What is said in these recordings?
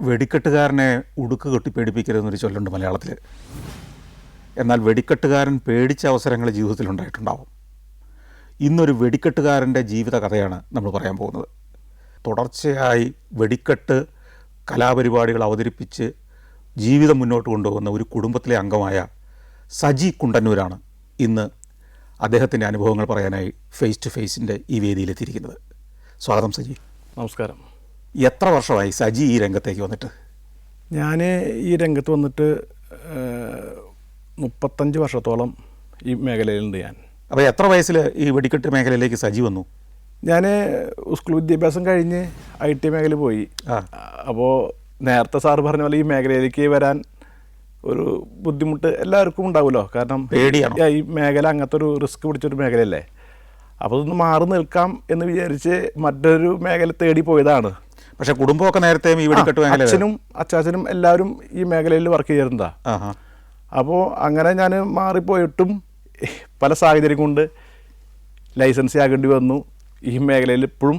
വെടിക്കെട്ടുകാരനെ ഉടുക്ക് കെട്ടി പേടിപ്പിക്കരുതെന്നൊരു ചൊല്ലുണ്ട് മലയാളത്തിൽ. എന്നാൽ വെടിക്കെട്ടുകാരൻ പേടിച്ച അവസരങ്ങൾ ജീവിതത്തിലുണ്ടായിട്ടുണ്ടാവും. ഇന്നൊരു വെടിക്കെട്ടുകാരൻ്റെ ജീവിത കഥയാണ് നമ്മൾ പറയാൻ പോകുന്നത്. തുടർച്ചയായി വെടിക്കെട്ട് കലാപരിപാടികൾ അവതരിപ്പിച്ച് ജീവിതം മുന്നോട്ട് കൊണ്ടുപോകുന്ന ഒരു കുടുംബത്തിലെ അംഗമായ സജി കുണ്ടന്നൂരാണ് ഇന്ന് അദ്ദേഹത്തിൻ്റെ അനുഭവങ്ങൾ പറയാനായി ഫേസ് ടു ഫേസിൻ്റെ ഈ വേദിയിലെത്തിയിരിക്കുന്നത്. സ്വാഗതം സജി. നമസ്കാരം. എത്ര വർഷമായി സജി ഈ രംഗത്തേക്ക് വന്നിട്ട്? ഞാൻ ഈ രംഗത്ത് വന്നിട്ട് 35 വർഷത്തോളം ഈ മേഖലയിലുണ്ട് ഞാൻ. അപ്പോൾ എത്ര വയസ്സിൽ ഈ വെടിക്കെട്ട് മേഖലയിലേക്ക് സജി വന്നു? ഞാൻ സ്കൂൾ വിദ്യാഭ്യാസം കഴിഞ്ഞ് IT മേഖല പോയി. അപ്പോൾ നേരത്തെ സാറ് പറഞ്ഞ പോലെ ഈ മേഖലയിലേക്ക് വരാൻ ഒരു ബുദ്ധിമുട്ട് എല്ലാവർക്കും ഉണ്ടാവുമല്ലോ. കാരണം പേടിയാണ് ഈ മേഖല അങ്ങനത്തെ ഒരു റിസ്ക് പിടിച്ചൊരു മേഖലയല്ലേ. അപ്പോൾ ഇതൊന്ന് മാറി നിൽക്കാം എന്ന് വിചാരിച്ച് മറ്റൊരു മേഖല തേടി പോയതാണ്. പക്ഷേ കുടുംബമൊക്കെ നേരത്തെ ഈ വെടിക്കെട്ട് മേഖല, അച്ഛനും അച്ചാച്ചനും എല്ലാവരും ഈ മേഖലയിൽ വർക്ക് ചെയ്യുന്നതാണ്. അപ്പോൾ അങ്ങനെ ഞാൻ മാറിപ്പോയിട്ടും പല സാഹചര്യം കൊണ്ട് ലൈസൻസ് ആകേണ്ടി വന്നു. ഈ മേഖലയിൽ ഇപ്പോഴും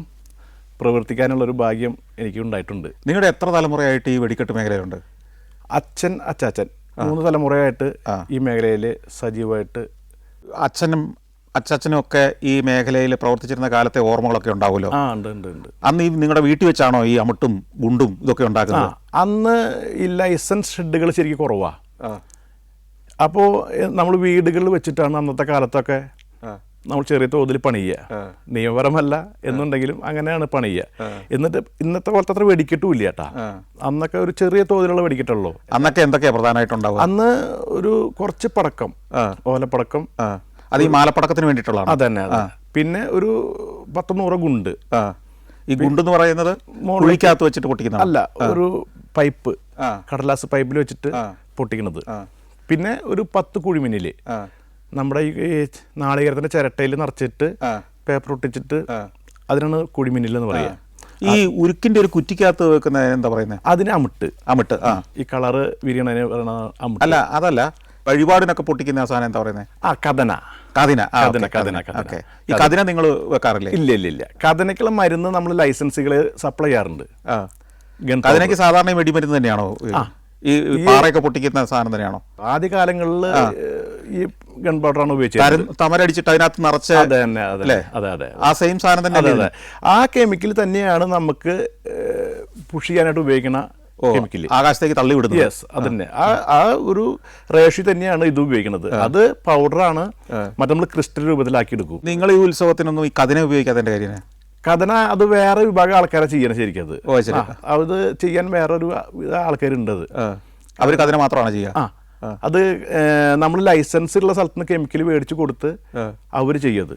പ്രവർത്തിക്കാനുള്ളൊരു ഭാഗ്യം എനിക്ക് ഉണ്ടായിട്ടുണ്ട്. നിങ്ങളുടെ എത്ര തലമുറയായിട്ട് ഈ വെടിക്കെട്ട് മേഖലയിലുണ്ട്? അച്ഛൻ അച്ചാച്ചൻ 3 തലമുറയായിട്ട് ഈ മേഖലയിൽ സജീവമായിട്ട്. അച്ഛനും അച്ചാച്ചനും ഒക്കെ ഈ മേഖലയിൽ പ്രവർത്തിച്ചിരുന്ന കാലത്തെ ഓർമ്മകളൊക്കെ ഉണ്ടാവുമല്ലോ. ഉണ്ട് ഉണ്ട് ഉണ്ട്. അന്ന് ഈ നിങ്ങളുടെ വീട്ടിൽ വെച്ചാണോ ഈ അമിട്ടും ഗുണ്ടും ഇതൊക്കെ ഉണ്ടാക്കുന്നത്? അന്ന് ഈ ലൈസൻസ് ഷെഡുകൾ ശരിക്കും കുറവാണ്. അപ്പോൾ നമ്മൾ വീടുകളിൽ വെച്ചിട്ടാണ് അന്നത്തെ കാലത്തൊക്കെ നമ്മൾ ചെറിയ തോതിൽ പണിയുക. നിയമപരമല്ല എന്നുണ്ടെങ്കിലും അങ്ങനെയാണ് പണിയുക. എന്നിട്ട് ഇന്നത്തെ പോലത്തെ അത്ര വെടിക്കെട്ടും ഇല്ല കേട്ടാ. അന്നൊക്കെ ഒരു ചെറിയ തോതിലുള്ള വെടിക്കെട്ടുള്ളൂ. അന്നൊക്കെ എന്തൊക്കെയാ പ്രധാനമായിട്ടുണ്ടാവുക? അന്ന് ഒരു കുറച്ച് പടക്കം, ഓലപ്പടക്കം, അത് ഈ മാലപ്പടക്കത്തിന് വേണ്ടിയിട്ടുള്ള. അതന്നെ. പിന്നെ ഒരു 10-100 ഗുണ്ട്. ഈ ഗുണ്ടെന്ന് പറയുന്നത് മുകളിക്കകത്ത് വെച്ചിട്ട് പൊട്ടിക്കുന്ന അല്ല, ഒരു പൈപ്പ്, കടലാസ് പൈപ്പിൽ വെച്ചിട്ട് പൊട്ടിക്കുന്നത്. പിന്നെ ഒരു 10 കുഴിമിനിൽ നമ്മുടെ ഈ നാളികേരത്തിന്റെ ചിരട്ടയിൽ നിറച്ചിട്ട് പേപ്പർ ഒട്ടിച്ചിട്ട് അതിനാണ് കുഴിമിനിൽ എന്ന് പറയുക. ഈ ഉരുക്കിന്റെ ഒരു കുറ്റിക്കകത്ത് വെക്കുന്ന എന്താ പറയുന്നത്? അതിന് അമിട്ട്. അമിട്ട്. ഈ കളറ് വിരിയണതിന് പറയുന്ന അമിട്ട്. അല്ല, അതല്ല, വഴിപാടിനൊക്കെ പൊട്ടിക്കുന്ന സാധനം എന്താ പറയുന്നത്? കഥന. കതിന. ഈ കതിന നിങ്ങൾ വെക്കാറില്ലേ? ഇല്ല ഇല്ല ഇല്ല. കഥനക്കുള്ള മരുന്ന് നമ്മൾ ലൈസൻസുകൾ സപ്ലൈ ചെയ്യാറുണ്ട്. കതിനയ്ക്ക് സാധാരണ വെടിമരുന്ന് തന്നെയാണോ? ഈ പാറയൊക്കെ പൊട്ടിക്കുന്ന സാധനം തന്നെയാണോ? ആദ്യ കാലങ്ങളിൽ ഈ ഗൺ പൗഡറാണ് ഉപയോഗിച്ചത്. തമരടിച്ചിട്ട് അതിനകത്ത് നിറച്ച്. അതെ. ആ സെയിം സാധനം തന്നെ. അതെ. ആ കെമിക്കൽ തന്നെയാണ് നമുക്ക് പുഷ് ചെയ്യാനായിട്ട് ഉപയോഗിക്കുന്ന കെമിക്കൽ. ആകാശത്തേക്ക് തള്ളി വിടുന്നത്. യെസ്, അതന്നെ. ആ ഒരു റേഷ്യോ തന്നെയാണ് ഇത് ഉപയോഗിക്കുന്നത്. അത് പൗഡറാണ്, മറ്റേ നമ്മൾ ക്രിസ്റ്റൽ രൂപത്തിലാക്കി എടുക്കും. നിങ്ങൾ ഈ ഉത്സവത്തിനൊന്നും ഈ കതിന ഉപയോഗിക്കാത്തതിന്റെ കാര്യം? കഥന അത് വേറെ വിഭാഗം ആൾക്കാരെ ചെയ്യണം ശരിക്കും. അത് ചെയ്യാൻ വേറൊരു ആൾക്കാരുണ്ട്. അവർ കതിന മാത്രമാണ് ചെയ്യുക. അത് നമ്മൾ ലൈസൻസ് ഉള്ള സ്ഥലത്ത് നിന്ന് കെമിക്കൽ മേടിച്ച് കൊടുത്ത് അവർ ചെയ്യത്.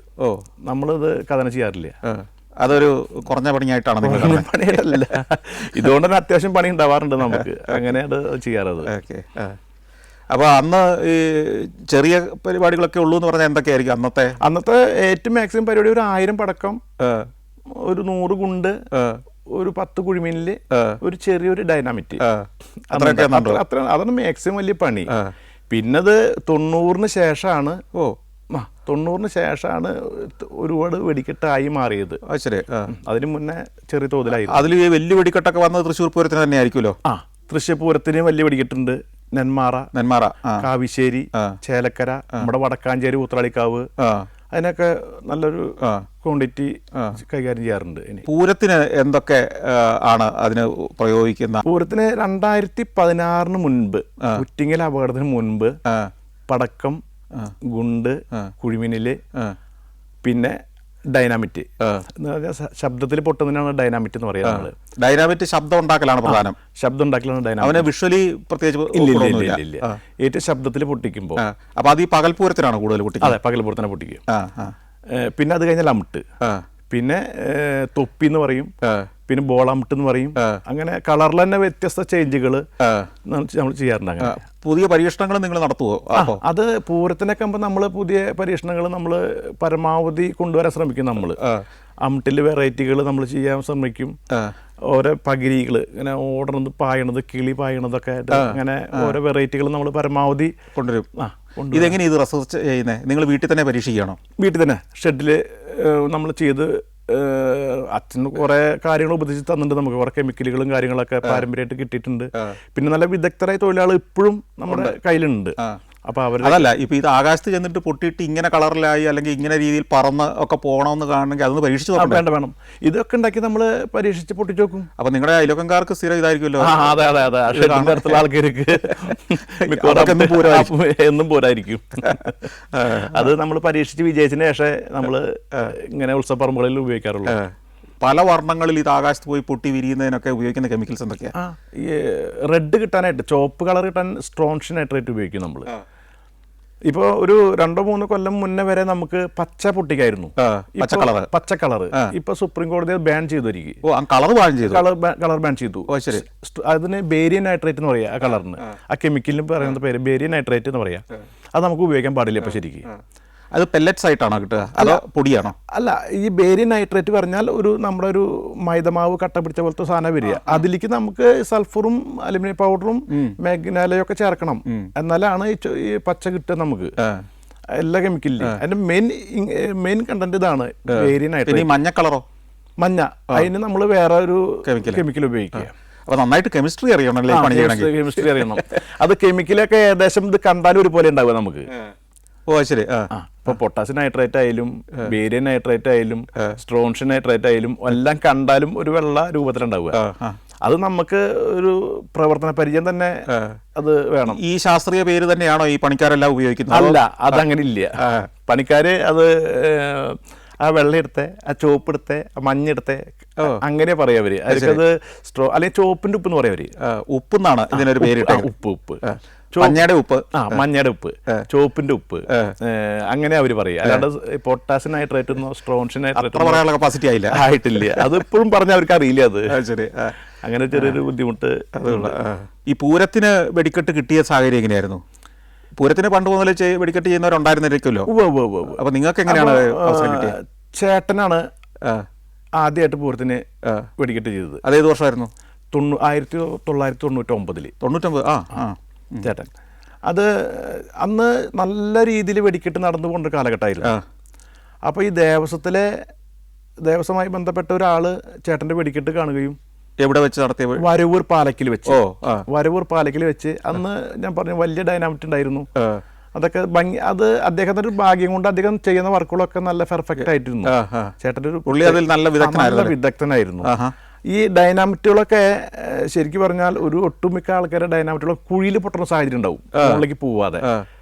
നമ്മളിത് കഥന ചെയ്യാറില്ല. അതൊരു കുറഞ്ഞ പണിയായിട്ടാണ് നിങ്ങൾ? പണിയായിട്ടല്ല, ഇതുകൊണ്ട് തന്നെ അത്യാവശ്യം പണി ഉണ്ടാവാറുണ്ട് നമുക്ക്. അങ്ങനെയാണ് ചെയ്യാറത്. ഓക്കെ. അപ്പോൾ അന്ന് ഈ ചെറിയ പരിപാടികളൊക്കെ ഉള്ളൂ എന്ന് പറഞ്ഞാൽ എന്തൊക്കെയായിരിക്കും അന്നത്തെ ഏറ്റവും മാക്സിമം പരിപാടി? ഒരു 1000 പടക്കം, ഒരു 100 ഗുണ്ട്, ഒരു 10 കുഴിമീനില്, ഒരു ചെറിയൊരു ഡൈനാമിറ്റ്. അതാണ് മാക്സിമം വലിയ പണി. പിന്നത് 90-ന് ശേഷമാണ്. 90-ന് ശേഷമാണ് ഒരുപാട് വെടിക്കെട്ടായി മാറിയത്. ശരി. അതിന് മുന്നേ ചെറിയ തോതിലായിരുന്നു. അതിൽ വലിയ വെടിക്കെട്ടൊക്കെ വന്നത് തൃശ്ശൂർ പൂരത്തിന് തന്നെ ആയിരിക്കുമല്ലോ? തൃശ്ശൂർ പൂരത്തിന് വലിയ വെടിക്കെട്ടുണ്ട്. നെന്മാറ, കാവിശ്ശേരി, ചേലക്കര, നമ്മുടെ വടക്കാഞ്ചേരി, ഉത്രാളിക്കാവ്, അതിനൊക്കെ നല്ലൊരു ക്വാണ്ടിറ്റി കൈകാര്യം ചെയ്യാറുണ്ട്. പൂരത്തിന് എന്തൊക്കെ ആണ് അതിന് പ്രയോഗിക്കുന്ന? പൂരത്തിന് 2016-ന് മുൻപ്, കുറ്റിങ്ങൽ അപകടത്തിന് മുൻപ്, പടക്കം, ഗുണ്ട്, കുഴിമിനില്, പിന്നെ ഡൈനാമിറ്റ്. ശബ്ദത്തിൽ പൊട്ടുന്നതിനാണ് ഡൈനാമിറ്റ് എന്ന് പറയുന്നത്. ഡൈനാമിറ്റ് ശബ്ദം ഉണ്ടാക്കലാണ് പ്രധാനം. ശബ്ദം ഉണ്ടാക്കലാണ് ഡൈനാമിറ്റ്. വിഷ്വലി പ്രത്യേകിച്ച് ഇല്ല. ഏറ്റവും ശബ്ദത്തിൽ പൊട്ടിക്കുമ്പോൾ. അപ്പൊ അത് ഈ പകൽപൂരത്തിനാണ് കൂടുതൽ പൊട്ടിക്കുക? അതെ, പകൽപൂരത്തിനെ പൊട്ടിക്കും. പിന്നെ അത് കഴിഞ്ഞാൽ അമിട്ട്, പിന്നെ തൊപ്പി എന്ന് പറയും, പിന്നെ ബോളമിട്ട് എന്ന് പറയും. അങ്ങനെ കളറിൽ തന്നെ വ്യത്യസ്ത ചേഞ്ചുകൾ നമ്മൾ ചെയ്യാറുണ്ട്. അങ്ങനെ പുതിയ പരീക്ഷണങ്ങൾ നിങ്ങൾ നടത്തുമോ? അത് പൂരത്തിനൊക്കെ ആകുമ്പോൾ നമ്മൾ പുതിയ പരീക്ഷണങ്ങൾ നമ്മൾ പരമാവധി കൊണ്ടുവരാൻ ശ്രമിക്കും. നമ്മൾ അമിട്ടിൽ വെറൈറ്റികൾ നമ്മൾ ചെയ്യാൻ ശ്രമിക്കും. ഓരോ പകിരികൾ ഇങ്ങനെ ഓടണത്, പായണത്, കിളി പായണതൊക്കെ, അങ്ങനെ ഓരോ വെറൈറ്റികൾ നമ്മൾ പരമാവധി കൊണ്ടുവരും. ഇതെങ്ങനെ ഇത് റിസർച്ച് ചെയ്യുന്നത്? നിങ്ങൾ വീട്ടിൽ തന്നെ പരീക്ഷിക്കുകയാണോ? വീട്ടിൽ തന്നെ ഷെഡിൽ നമ്മൾ ചെയ്ത് അച്ഛന് കുറെ കാര്യങ്ങൾ ഉപദേശിച്ച് തന്നിട്ടുണ്ട്, നമുക്ക് കുറെ കെമിക്കലുകളും കാര്യങ്ങളൊക്കെ പാരമ്പര്യമായിട്ട് കിട്ടിയിട്ടുണ്ട്. പിന്നെ നല്ല വിദഗ്ധരായ തൊഴിലാളികൾ ഇപ്പോഴും നമ്മുടെ കയ്യിലുണ്ട്. അപ്പൊ അതല്ല ഇപ്പൊ ഇത് ആകാശത്ത് ചെന്നിട്ട് പൊട്ടിയിട്ട് ഇങ്ങനെ കളറിലായി അല്ലെങ്കിൽ ഇങ്ങനെ രീതിയിൽ പറന്ന് ഒക്കെ പോകണമെന്ന് കാണണമെങ്കിൽ അതൊന്ന് പരീക്ഷിച്ച് നോക്കാം. വേണം, ഇതൊക്കെ ഉണ്ടാക്കി നമ്മൾ പരീക്ഷിച്ച് പൊട്ടിച്ച് നോക്കും. അപ്പൊ നിങ്ങളുടെ അയലോക്കംകാർക്ക് സ്ഥിരം ഇതായിരിക്കുമല്ലോ. അതെ അതെ അതെ, അടുത്തുള്ള ആൾക്കാർക്ക് എന്നും പോരായിരിക്കും. അത് നമ്മൾ പരീക്ഷിച്ച് വിജയിച്ചതിന് ശേഷം നമ്മൾ ഇങ്ങനെ ഉത്സവപ്പറമ്പുകളിൽ ഉപയോഗിക്കാറുള്ളൂ. പല വർണ്ണങ്ങളിൽ ഇത് ആകാശത്ത് പോയി പൊട്ടി വിരിയുന്നതിനൊക്കെ ഉപയോഗിക്കുന്ന കെമിക്കൽസ് എന്തൊക്കെയാണ്? ഈ റെഡ് കിട്ടാനായിട്ട്, ചോപ്പ് കളർ കിട്ടാൻ സ്ട്രോൺഷ്യൻ നൈട്രേറ്റ് ഉപയോഗിക്കും നമ്മൾ. ഇപ്പോൾ ഒരു 2-3 കൊല്ലം മുന്നേ വരെ നമുക്ക് പച്ച പൊട്ടിക്കായിരുന്നു, പച്ച കളർ. ഇപ്പൊ സുപ്രീം കോടതി ബാൻ ചെയ്തു വരികയും കളർ ബാൻ ചെയ്തു. അതിന് ബേരിയൻ നൈട്രേറ്റ് എന്ന് പറയാ. ആ കളറിന്, ആ കെമിക്കലിന് പറയുന്ന പേര് ബേരിയൻ നൈട്രേറ്റ് എന്ന് പറയാം. അത് നമുക്ക് ഉപയോഗിക്കാൻ പാടില്ല ഇപ്പൊ ശരിക്കും. അത് പെല്ലറ്റ്സ് ആയിട്ടാണോ കിട്ടുക അതോ പൊടിയാണോ? അല്ല, ഈ ബേരിയൻ നൈട്രേറ്റ് പറഞ്ഞാൽ നമ്മുടെ ഒരു മൈദമാവ് കട്ട പിടിച്ച പോലത്തെ സാധനം വരിക. അതിലേക്ക് നമുക്ക് സൾഫറും അലുമിനിയം പൗഡറും മാഗ്നാലയും ഒക്കെ ചേർക്കണം, എന്നാലാണ് ഈ പച്ച കിട്ടുക നമുക്ക്. എല്ലാ കെമിക്കലിലും അതിന്റെ മെയിൻ കണ്ടന്റ് ഇതാണ് ബേരിയൻ നൈട്രേറ്റ്. മഞ്ഞ കളറോ? മഞ്ഞ, അതിന് നമ്മൾ വേറെ ഒരു കെമിക്കൽ ഉപയോഗിക്കുക. അപ്പൊ നന്നായിട്ട് കെമിസ്ട്രി അറിയണം. കെമിസ്ട്രി അറിയണം. അത് കെമിക്കലൊക്കെ ഏകദേശം ഇത് കണ്ടാലും ഒരുപോലെ ഉണ്ടാവുക നമുക്ക്. ഓ ശരി. ഇപ്പൊ പൊട്ടാസ്യം നൈട്രേറ്റ് ആയാലും ബേരിയൻ നൈട്രേറ്റ് ആയാലും സ്ട്രോൺഷ്യൻ നൈട്രേറ്റ് ആയാലും എല്ലാം കണ്ടാലും ഒരു വെള്ള രൂപത്തിലുണ്ടാവുക. അത് നമുക്ക് ഒരു പ്രവർത്തന പരിചയം തന്നെ അത് വേണം. ഈ ശാസ്ത്രീയ പേര് തന്നെയാണോ ഈ പണിക്കാരെല്ലാം ഉപയോഗിക്കുന്നത്? അല്ല, അതങ്ങനെ ഇല്ല. പണിക്കാര് അത് ആ വെള്ള എടുത്തേ, ആ ചോപ്പ് എടുത്തേ, ആ മഞ്ഞ എടുത്തേ, അങ്ങനെ പറയാ അവര്. അവർക്കത് അല്ലെങ്കിൽ ചോപ്പിന്റെ ഉപ്പ് എന്ന് പറയാ അവര്. ഉപ്പ് എന്നാണ് ഇതിനൊരു പേര്. ഉപ്പ് മഞ്ഞയുടെ ഉപ്പ്, മഞ്ഞയുടെ ഉപ്പ്, ചോപ്പിന്റെ ഉപ്പ്, അങ്ങനെ അവര് പറയും. അല്ലാണ്ട് പൊട്ടാസ്യം നൈട്രേറ്റ് സ്ട്രോൺഷ്യൻ നൈട്രേറ്റ് കപ്പാസിറ്റി ആയിട്ടില്ല. അത് ഇപ്പോഴും പറഞ്ഞാൽ അവർക്ക് അറിയില്ല. അത് ശരി, അങ്ങനെ ചെറിയൊരു ബുദ്ധിമുട്ട്. ഈ പൂരത്തിന് വെടിക്കെട്ട് കിട്ടിയ സാഹചര്യം എങ്ങനെയായിരുന്നു? പൂരത്തിന് പണ്ട് മുതൽ വെടിക്കെട്ട് ചെയ്യുന്നവരുണ്ടായിരുന്നിരിക്കുമല്ലോ. അപ്പൊ നിങ്ങൾക്ക് എങ്ങനെയാണ് അവസരം കിട്ടിയത്? ചേട്ടനാണ് ആദ്യമായിട്ട് പൂരത്തിന് വെടിക്കെട്ട് ചെയ്തത്. അതേത് വർഷമായിരുന്നു? 1999. 99. ചേട്ടൻ അത് അന്ന് നല്ല രീതിയിൽ വെടിക്കെട്ട് നടന്നുകൊണ്ട കാലഘട്ടമായിരുന്നു. അപ്പോൾ ഈ ദേവസ്വമായി ബന്ധപ്പെട്ട ഒരാൾ ചേട്ടൻ്റെ വെടിക്കെട്ട് കാണുകയും എവിടെ വെച്ച് നടത്തിയ? വരവൂർ പാലക്കിൽ വെച്ച്. അന്ന് ഞാൻ പറഞ്ഞു വലിയ ഡൈനാമിറ്റ് ഉണ്ടായിരുന്നു. അതൊക്കെ ഭംഗി, അത് അദ്ദേഹത്തിന്റെ ഒരു ഭാഗ്യം കൊണ്ട് അദ്ദേഹം ചെയ്യുന്ന വർക്കുകളൊക്കെ നല്ല പെർഫെക്റ്റ് ആയിട്ടിരുന്നു. ചേട്ടൻ്റെ ഒരു നല്ല വിദഗ്ധനായിരുന്നു. ഈ ഡൈനാമിറ്റുകളൊക്കെ ശരിക്കും പറഞ്ഞാൽ ഒരു ഒട്ടുമിക്ക ആൾക്കാരുടെ ഡൈനാമിറ്റുകളൊക്കെ കുഴിയിൽ പൊട്ടുന്ന സാഹചര്യം ഉണ്ടാവും, മുകളിലേക്ക് പോവാതെ.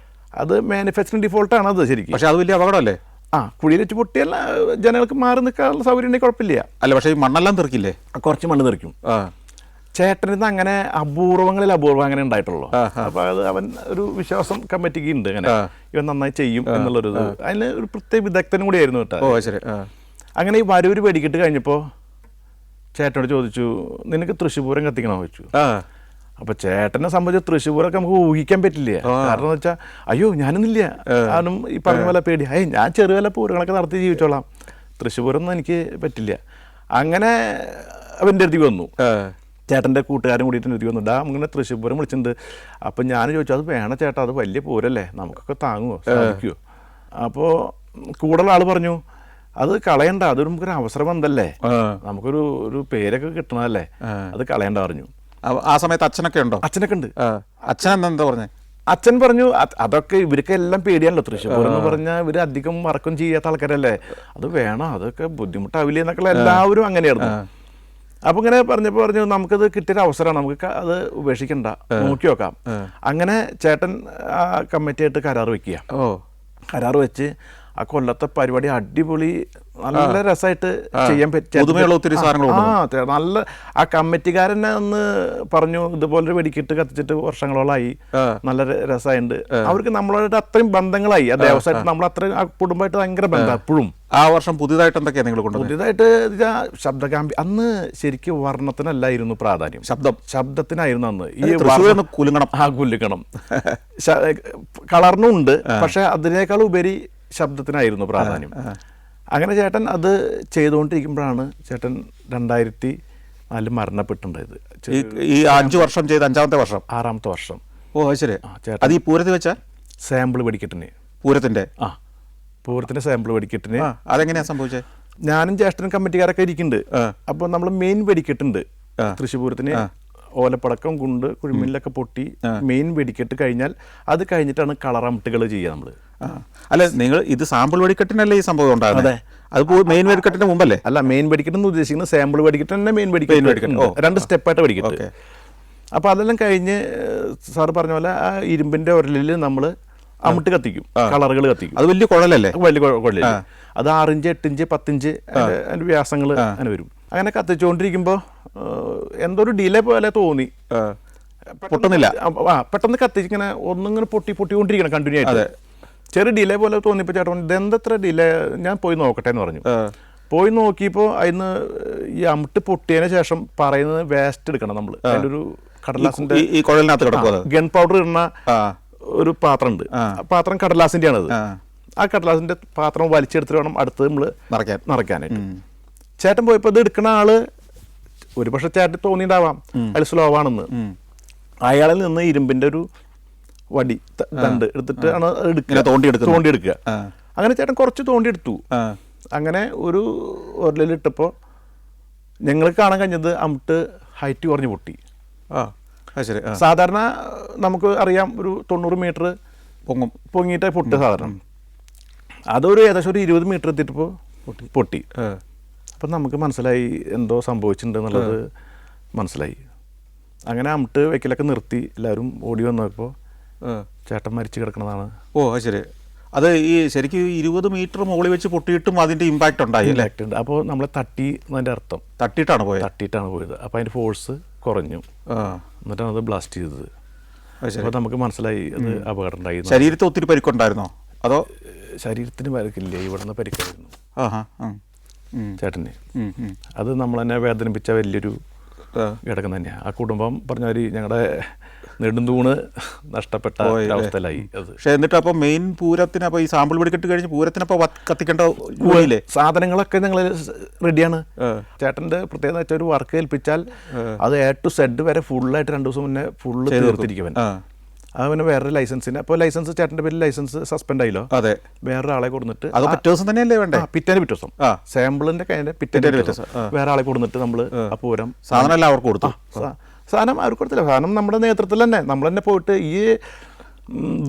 അത് മാനുഫാക്ചറിങ് ഡിഫോൾട്ടാണ് അത് ശരിക്കും. പക്ഷെ അത് വലിയ അപകടമല്ലേ? കുഴിയിൽ വെച്ച് പൊട്ടിയല്ല, ജനങ്ങൾക്ക് മാറി നിൽക്കാനുള്ള സൗകര്യം ഉണ്ടെങ്കിൽ കുഴപ്പമില്ല. അല്ല, പക്ഷേ ഈ മണ്ണെല്ലാം തെറിക്കില്ലേ? കുറച്ച് മണ്ണ് തെറിക്കും. ചേട്ടനിന്ന് അങ്ങനെ അപൂർവങ്ങളിൽ അപൂർവം അങ്ങനെ ഉണ്ടായിട്ടുള്ളൂ. അപ്പൊ അത് അവൻ ഒരു വിശ്വാസം കമ്മിറ്റിക്ക് ഉണ്ട്, അങ്ങനെ ഇവൻ നന്നായി ചെയ്യും എന്നുള്ളൊരു ഇത്. അതിന് ഒരു പ്രത്യേക വിദഗ്ധനും കൂടി ആയിരുന്നു കേട്ടോ. അങ്ങനെ ഈ വരൂര് വെടിക്കെട്ട് കഴിഞ്ഞപ്പോ ചേട്ടനോട് ചോദിച്ചു, നിനക്ക് തൃശ്ശൂർ പൂരം കത്തിക്കണോ ചോദിച്ചു. അപ്പൊ ചേട്ടനെ സംബന്ധിച്ച് തൃശ്ശൂർ പൂരമൊക്കെ നമുക്ക് ഊഹിക്കാൻ പറ്റില്ല. കാരണം എന്ന് വെച്ചാൽ അയ്യോ ഞാനൊന്നില്ല, കാരണം ഈ പറഞ്ഞ പോലെ പേടി, ഞാൻ ചെറിയ വല്ല പൂരങ്ങളൊക്കെ നടത്തി ജീവിച്ചോളാം, തൃശ്ശൂർ പൂരം ഒന്നും എനിക്ക് പറ്റില്ല. അങ്ങനെ അവൻ്റെ അടുത്തേക്ക് വന്നു. ചേട്ടൻ്റെ കൂട്ടുകാരും കൂടിയിട്ട് എനിക്ക് വന്നു, അങ്ങനെ തൃശ്ശൂർ പൂരം വിളിച്ചിട്ടുണ്ട്. അപ്പം ഞാൻ ചോദിച്ചു, അത് വേണം ചേട്ടാ, അത് വലിയ പൂരല്ലേ, നമുക്കൊക്കെ താങ്ങുമോ, സാധിക്കുമോ? അപ്പോൾ കൂടുതൽ ആൾ പറഞ്ഞു, അത് കളയണ്ട, അതൊരു നമുക്കൊരു അവസരം വന്നല്ലേ, നമുക്കൊരു പേരൊക്കെ കിട്ടണമല്ലേ, അത് കളയണ്ട പറഞ്ഞു. ആ സമയത്ത് അച്ഛനൊക്കെ ഉണ്ടോ? അച്ഛനൊക്കെ ഉണ്ട്. അച്ഛൻ എന്താ പറഞ്ഞേ? അച്ഛൻ പറഞ്ഞു, അതൊക്കെ ഇവർക്ക് എല്ലാം പേടിയാണല്ലോ, തൃശ്ശൂർ എന്ന് പറഞ്ഞാൽ ഇവർ അധികം വർക്കും ചെയ്യാത്ത ആൾക്കാരല്ലേ, അത് വേണം, അതൊക്കെ ബുദ്ധിമുട്ടാവില്ലേ എന്നൊക്കെ എല്ലാവരും അങ്ങനെയായിരുന്നു. അപ്പൊ ഇങ്ങനെ പറഞ്ഞു നമുക്കത് കിട്ടിയൊരു അവസരമാണ്, നമുക്ക് അത് ഉപേക്ഷിക്കണ്ട, നോക്കി നോക്കാം. അങ്ങനെ ചേട്ടൻ ആ കമ്മിറ്റിയായിട്ട് കരാർ വെക്കുക. കരാർ വെച്ച് ആ കൊല്ലത്തെ പരിപാടി അടിപൊളി നല്ല രസമായിട്ട് ചെയ്യാൻ പറ്റിയ നല്ല. ആ കമ്മിറ്റിക്കാരനെ ഒന്ന് പറഞ്ഞു, ഇതുപോലൊരു വെടിക്കെട്ട് കത്തിച്ചിട്ട് വർഷങ്ങളോളായി, നല്ല രസമായിട്ടുണ്ട്. അവർക്ക് നമ്മളോട് അത്രയും ബന്ധങ്ങളായി, ആ ദേവസ്വമായിട്ട് നമ്മൾ അത്രയും ആ കുടുംബമായിട്ട് ഭയങ്കര ബന്ധം എപ്പോഴും. ആ വർഷം പുതിയതായിട്ട് എന്തൊക്കെയാണ് നിങ്ങൾ കൊണ്ടുവന്നത്? പുതിയതായിട്ട് ശബ്ദകാമ്പി, അന്ന് ശരിക്കും വർണ്ണത്തിനല്ലായിരുന്നു പ്രാധാന്യം, ശബ്ദത്തിനായിരുന്നു അന്ന്. ഈ കുലുങ്ങണം, കുലുക്കണം, കളറിനും ഉണ്ട്, പക്ഷെ അതിനേക്കാൾ ഉപരി ശബ്ദത്തിനായിരുന്നു പ്രാധാന്യം. അങ്ങനെ ചേട്ടൻ അത് ചെയ്തുകൊണ്ടിരിക്കുമ്പോഴാണ് ചേട്ടൻ 2004 മരണപ്പെട്ടിട്ടുണ്ടായത്. ഈ 5 വർഷം ചെയ്ത് 5ാമത്തെ വർഷം, 6ാമത്തെ വർഷം. ശരി. അത് ഈ പൂരത്തിൽ വെച്ച സാമ്പിൾ വെടിക്കെട്ടിന്, പൂരത്തിന്റെ സാമ്പിൾ വെടിക്കെട്ടിന്. അതെങ്ങനെയാ സംഭവിച്ചത്? ഞാനും ജ്യേഷ്ഠനും കമ്മിറ്റിക്കാരൊക്കെ ഇരിക്കുന്നുണ്ട്. അപ്പോൾ നമ്മൾ മെയിൻ വെടിക്കെട്ടുണ്ട് തൃശ്ശൂർ പൂരത്തിന്. ഓലപ്പടക്കം, കുണ്ട്, കുഴിമില്ലൊക്കെ പൊട്ടി മെയിൻ വെടിക്കെട്ട് കഴിഞ്ഞാൽ അത് കഴിഞ്ഞിട്ടാണ് കളറമുട്ടുകൾ ചെയ്യുക നമ്മൾ. അല്ല, നിങ്ങൾ ഇത് സാമ്പിൾ വെടിക്കെട്ടിനല്ലേ ഈ സംഭവം ഉണ്ടാകുന്നത്? അത് മെയിൻ വെടിക്കെട്ടിന് മുമ്പല്ലേ? അല്ല, മെയിൻ വെടിക്കെട്ട് എന്ന് ഉദ്ദേശിക്കുന്നത് സാമ്പിൾ വെടിക്കെട്ട് തന്നെ. മെയിൻ വെടിക്കെട്ട് 2 സ്റ്റെപ്പായിട്ട് വെടിക്കെട്ട്. അപ്പോൾ അതെല്ലാം കഴിഞ്ഞ് സാറ് പറഞ്ഞ പോലെ ആ ഇരുമ്പിൻ്റെ ഉരലിൽ നമ്മൾ അമിട്ട് കത്തിക്കും, കളറുകൾ കത്തിക്കും. അത് വലിയ കുഴലല്ലേ? വലിയ കുഴലില്ല. അത് 6 ഇഞ്ച്, 8 ഇഞ്ച്, 10 ഇഞ്ച് അതിൻ്റെ വ്യാസങ്ങൾ അങ്ങനെ വരും. അങ്ങനെ കത്തിച്ചുകൊണ്ടിരിക്കുമ്പോൾ എന്തോ ഒരു ഡിലേ പോലെ തോന്നി. പൊട്ടുന്നില്ല. പെട്ടെന്ന് കത്തിച്ച് ഇങ്ങനെ ഒന്നിങ്ങനെ പൊട്ടിക്കൊണ്ടിരിക്കണം കണ്ടിന്യൂ ആയിട്ട്. ചെറിയ ഡിലേ പോലെ തോന്നിയപ്പോൾ ചേട്ടൻ ഇതെന്തത്ര ഡിലേ, ഞാൻ പോയി നോക്കട്ടെ എന്ന് പറഞ്ഞു. പോയി നോക്കിയപ്പോൾ അതിന് ഈ അമിട്ട് പൊട്ടിയതിന് ശേഷം പറയുന്നത് വേസ്റ്റ് എടുക്കണം നമ്മൾ. അതിൻ്റെ ഒരു കടലാസിൻ്റെ ഈ കുഴലിനകത്ത് കിടക്കും ഗൺ പൗഡർ ഇടുന്ന ഒരു പാത്രം ഉണ്ട്. പാത്രം കടലാസിൻ്റെ ആണത്. ആ കടലാസിൻ്റെ പാത്രം വലിച്ചെടുത്തിട്ട് വേണം അടുത്ത് നമ്മൾ നിറയ്ക്കാനായിട്ട്. ചേട്ടൻ പോയപ്പോൾ ഇത് എടുക്കുന്ന ആള് ഒരു പക്ഷെ ചേട്ടൻ തോന്നിയിട്ടുണ്ടാവാം അയാൾ സ്ലോ ആണെന്ന്. അയാളിൽ നിന്ന് ഇരുമ്പിൻ്റെ ഒരു വടി തണ്ട് എടുത്തിട്ട് ആണ് തോണ്ടിയെടുക്കുക. അങ്ങനെ ചേട്ടൻ കുറച്ച് തോണ്ടിയെടുത്തു. അങ്ങനെ ഒരു ഉരലിലിട്ടപ്പോൾ ഞങ്ങൾക്ക് കാണാൻ കഴിഞ്ഞത് അമിട്ട് ഹൈറ്റ് കുറഞ്ഞ് പൊട്ടി. സാധാരണ നമുക്ക് അറിയാം ഒരു 90 മീറ്റർ പൊങ്ങിയിട്ട് പൊട്ടുക സാധാരണ. അതൊരു ഏകദേശം ഒരു 20 മീറ്റർ എത്തിയിട്ടപ്പോൾ പൊട്ടി. അപ്പം നമുക്ക് മനസ്സിലായി എന്തോ സംഭവിച്ചിട്ടുണ്ട് എന്നുള്ളത് മനസ്സിലായി. അങ്ങനെ അമിട്ട് വെക്കലൊക്കെ നിർത്തി എല്ലാവരും ഓടി വന്നപ്പോൾ ചേട്ടൻ മരിച്ചു കിടക്കണതാണ്. ശരി. അത് ഈ ശരിക്കും 20 മീറ്റർ മുകളിൽ വെച്ച് പൊട്ടിയിട്ടും അതിൻ്റെ ഇമ്പാക്റ്റ് ഉണ്ടായി. ഇമ്പാക്റ്റ് ഉണ്ട്. അപ്പോൾ നമ്മളെ തട്ടി എന്നതിൻ്റെ അർത്ഥം തട്ടിയിട്ടാണ് പോയത്. അപ്പോൾ അതിൻ്റെ ഫോഴ്സ് കുറഞ്ഞു. എന്നിട്ടാണ് അത് ബ്ലാസ്റ്റ് ചെയ്തത്. അപ്പോൾ നമുക്ക് മനസ്സിലായി അത് അപകടം ഉണ്ടായി. ശരീരത്തിൽ ഒത്തിരി പരിക്കുണ്ടായിരുന്നോ? അതോ? ശരീരത്തിന് പരിക്കില്ല, ഇവിടുന്ന് പരിക്കായിരുന്നു ചേട്ടന്. അത് നമ്മൾ തന്നെ വേദനിപ്പിച്ച വലിയൊരു ഘടകം തന്നെയാണ്. ആ കുടുംബം പറഞ്ഞാൽ ഞങ്ങളുടെ നെടുന്തൂണ് നഷ്ടപ്പെട്ട അവസ്ഥയിലായി അത്. പക്ഷേ എന്നിട്ട് അപ്പോൾ മെയിൻ പൂരത്തിന് അപ്പോൾ ഈ സാമ്പിൾ വെടിക്കെട്ട് കഴിഞ്ഞ് പൂരത്തിനപ്പോൾ കത്തിക്കേണ്ട ജോലിയില്ലേ? സാധനങ്ങളൊക്കെ ഞങ്ങൾ റെഡിയാണ്. ചേട്ടൻ്റെ പ്രത്യേകത വെച്ചാൽ ഒരു വർക്ക് ഏൽപ്പിച്ചാൽ അത് A to Z വരെ ഫുള്ളായിട്ട് 2 ദിവസം മുന്നേ ഫുള്ള് തീർത്തിരിക്കും. അത് പിന്നെ വേറൊരു ലൈസൻസിന്. അപ്പോൾ ലൈസൻസ് ചേട്ടൻ്റെ പേരിൽ ലൈസൻസ് സസ്പെൻഡ് ആയില്ലോ. അതെ. വേറൊരാളെ കൊടുത്തിട്ട് അത് പിറ്റേ ദിവസം തന്നെയല്ലേ വേണ്ടേ? പിറ്റേ ദിവസം സാമ്പിളിൻ്റെ കഴിഞ്ഞ പിറ്റേ ദിവസം വേറെ ആളെ കൊടുത്തിട്ട് നമ്മൾ ആ പൂരം സാധനം എല്ലാം അവർക്ക് കൊടുത്തു. സാധനം അവർക്ക് കൊടുത്തില്ല. സാധനം നമ്മുടെ നേതൃത്വത്തിൽ തന്നെ നമ്മൾ തന്നെ പോയിട്ട് ഈ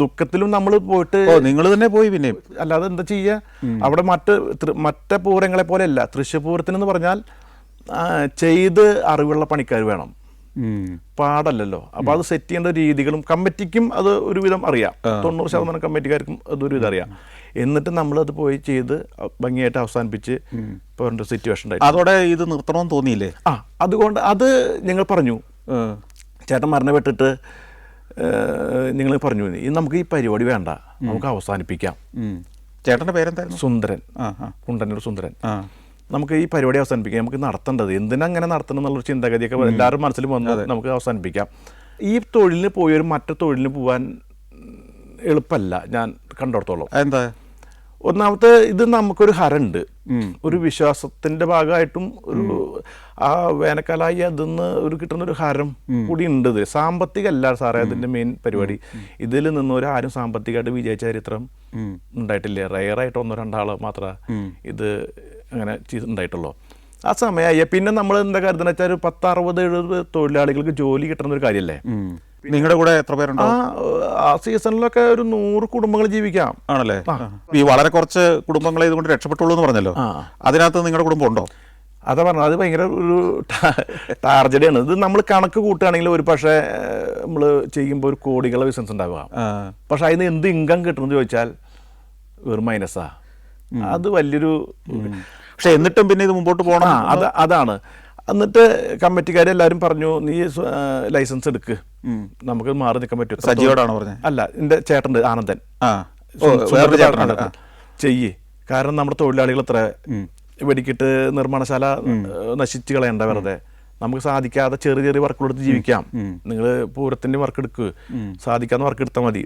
ദുഃഖത്തിലും നമ്മൾ പോയിട്ട് നിങ്ങൾ തന്നെ പോയി. പിന്നെ അല്ലാതെ എന്താ ചെയ്യുക? അവിടെ മറ്റേ പൂരങ്ങളെ പോലെയല്ല. തൃശ്ശൂർ പൂരത്തിനെന്ന് പറഞ്ഞാൽ ചെയ്ത് അറിവുള്ള പണിക്കാർ വേണം, പാടല്ലല്ലോ. അപ്പോൾ അത് സെറ്റ് ചെയ്യേണ്ട രീതികളും കമ്മിറ്റിക്കും അത് ഒരുവിധം അറിയാം. 90% കമ്മിറ്റിക്കാർക്കും അതൊരു വിധം അറിയാം. എന്നിട്ട് നമ്മളത് പോയി ചെയ്ത് ഭംഗിയായിട്ട് അവസാനിപ്പിച്ച് പോരേണ്ട സിറ്റുവേഷൻ ഉണ്ടായി. അതോടെ ഇത് നിർത്തണമെന്ന് തോന്നിയില്ലേ? അതുകൊണ്ട് അത് ഞങ്ങൾ പറഞ്ഞു. ചേട്ടൻ മരണപ്പെട്ടിട്ട് നിങ്ങൾ പറഞ്ഞു നമുക്ക് ഈ പരിപാടി വേണ്ട, നമുക്ക് അവസാനിപ്പിക്കാം. ചേട്ടൻ്റെ പേരെന്തായിരുന്നു? സുന്ദരൻ. കുണ്ടന്നൂർ സുന്ദരൻ. നമുക്ക് ഈ പരിപാടി അവസാനിപ്പിക്കാം, നമുക്ക് നടത്തേണ്ടത് എന്തിനങ്ങനെ നടത്തണം എന്നുള്ളൊരു ചിന്താഗതിയൊക്കെ എല്ലാവരും മനസ്സിൽ വന്നു. നമുക്ക് അവസാനിപ്പിക്കാം. ഈ തൊഴിലിന് പോയൊരു മറ്റു തൊഴിലിന് പോകാൻ എളുപ്പമല്ല ഞാൻ കണ്ടിടത്തോളം. എന്താ? ഒന്നാമത്തെ ഇത് നമുക്കൊരു ഹരമുണ്ട്, ഒരു വിശ്വാസത്തിൻ്റെ ഭാഗമായിട്ടും ഒരു ആ വേനൽക്കാലായി അതിന്ന് ഒരു കിട്ടുന്നൊരു ഹരം കൂടി ഉണ്ട്. ഇത് സാമ്പത്തികമല്ല സാറേ അതിൻ്റെ മെയിൻ പരിപാടി. ഇതിൽ നിന്നൊരു ആരും സാമ്പത്തികമായിട്ട് വിജയിച്ച ചരിത്രം ഉണ്ടായിട്ടില്ല. റയറായിട്ട് 1-2 ആൾ മാത്രമേ ഇത് അങ്ങനെ ഉണ്ടായിട്ടുള്ളൂ. ആ സമയമായി പിന്നെ നമ്മൾ എന്താ കരുതുന്ന വെച്ചാൽ 10-60-70 തൊഴിലാളികൾക്ക് ജോലി കിട്ടുന്ന ഒരു കാര്യമല്ലേ. നിങ്ങളുടെ കൂടെ എത്ര പേരുണ്ടോ? ആ സീസണിലൊക്കെ ഒരു 100 കുടുംബങ്ങൾ ജീവിക്കാം. ആണല്ലേ? ഈ വളരെ കുറച്ച് കുടുംബങ്ങളെ ഇതുകൊണ്ട് രക്ഷപ്പെട്ടുള്ളൂ എന്ന് പറഞ്ഞല്ലോ. അതിനകത്ത് നിങ്ങളുടെ കുടുംബം ഉണ്ടോ? അതാ പറഞ്ഞത്, അത് ഭയങ്കര ഒരു ടാർജഡിയാണ്. ഇത് നമ്മൾ കണക്ക് കൂട്ടുകയാണെങ്കിൽ ഒരു പക്ഷേ നമ്മൾ ചെയ്യുമ്പോൾ ഒരു കോടികളുടെ ബിസിനസ് ഉണ്ടാവുക. പക്ഷെ അതിന് എന്ത് ഇൻകം കിട്ടുമെന്ന് ചോദിച്ചാൽ വെറും മൈനസാ. അത് വലിയൊരു പക്ഷെ എന്നിട്ടും പിന്നെ ഇത് മുമ്പോട്ട് പോകണം. അതാണ്. എന്നിട്ട് കമ്മിറ്റിക്കാരെല്ലാവരും പറഞ്ഞു നീ ലൈസൻസ് എടുക്ക്, നമുക്ക് മാറി നിൽക്കാൻ പറ്റും. സജിയോടാണ് പറഞ്ഞത്? അല്ല, എൻ്റെ ചേട്ടൻ്റെ ആനന്ദൻ ചെയ്യ്. കാരണം നമ്മുടെ തൊഴിലാളികൾ എത്ര വെടിക്കിട്ട് നിർമ്മാണശാല നശിച്ച് കളയണ്ട വെറുതെ. നമുക്ക് സാധിക്കാതെ ചെറിയ ചെറിയ വർക്കുകൾ എടുത്ത് ജീവിക്കാം. നിങ്ങൾ പൂരത്തിൻ്റെ വർക്ക് എടുക്കുക, സാധിക്കാവുന്ന വർക്ക് എടുത്താൽ മതി.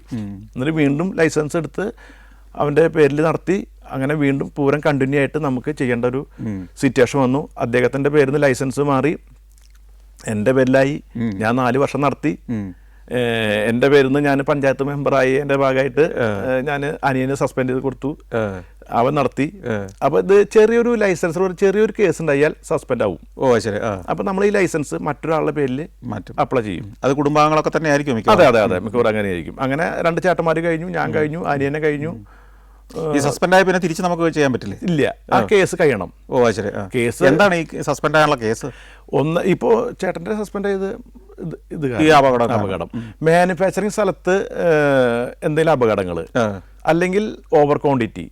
എന്നിട്ട് വീണ്ടും ലൈസൻസ് എടുത്ത് അവൻ്റെ പേരിൽ നടത്തി അങ്ങനെ വീണ്ടും പൂരം കണ്ടിന്യൂ ആയിട്ട് നമുക്ക് ചെയ്യേണ്ട ഒരു സിറ്റുവേഷൻ വന്നു. അദ്ദേഹത്തിൻ്റെ പേരിൽ നിന്ന് ലൈസൻസ് മാറി എൻ്റെ പേരിലായി. ഞാൻ 4 വർഷം നടത്തി. എൻ്റെ പേരിൽ നിന്ന് ഞാൻ പഞ്ചായത്ത് മെമ്പറായി. എൻ്റെ ഭാഗമായിട്ട് ഞാൻ അനിയന് സസ്പെൻഡ് ചെയ്ത് കൊടുത്തു. അവൻ നടത്തി. അപ്പോൾ ഇത് ചെറിയൊരു ലൈസൻസ് ഒരു ചെറിയൊരു കേസ് ഉണ്ടായാൽ സസ്പെൻഡ് ആവും. ഓ ശരി. അപ്പോൾ നമ്മൾ ഈ ലൈസൻസ് മറ്റൊരാളുടെ പേരിൽ മാറ്റും, അപ്ലൈ ചെയ്യും. അത് കുടുംബാംഗങ്ങളൊക്കെ തന്നെ ആയിരിക്കും. അതെ മിക്കവാറും അങ്ങനെ ആയിരിക്കും. അങ്ങനെ 2 ചേട്ടന്മാർ കഴിഞ്ഞു, ഞാൻ കഴിഞ്ഞു, അനിയനെ കഴിഞ്ഞു. ഈ സസ്പെൻഡ് ആയ പിന്നെ തിരിച്ച് നമുക്ക് ചെയ്യാൻ പറ്റില്ലേ? ഇല്ല, ആ കേസ് കഴിയണം. ഓ ശരി. കേസ് എന്താണ് ഈ സസ്പെൻഡ് ആയുള്ള കേസ്? ഒന്ന് ഇപ്പോൾ ചേട്ടൻ്റെ സസ്പെൻഡ് ചെയ്ത് ഇത് ഈ അപകടം മാനുഫാക്ചറിങ് സ്ഥലത്ത് എന്തെങ്കിലും അപകടങ്ങൾ അല്ലെങ്കിൽ ഓവർ ക്വാണ്ടിറ്റി.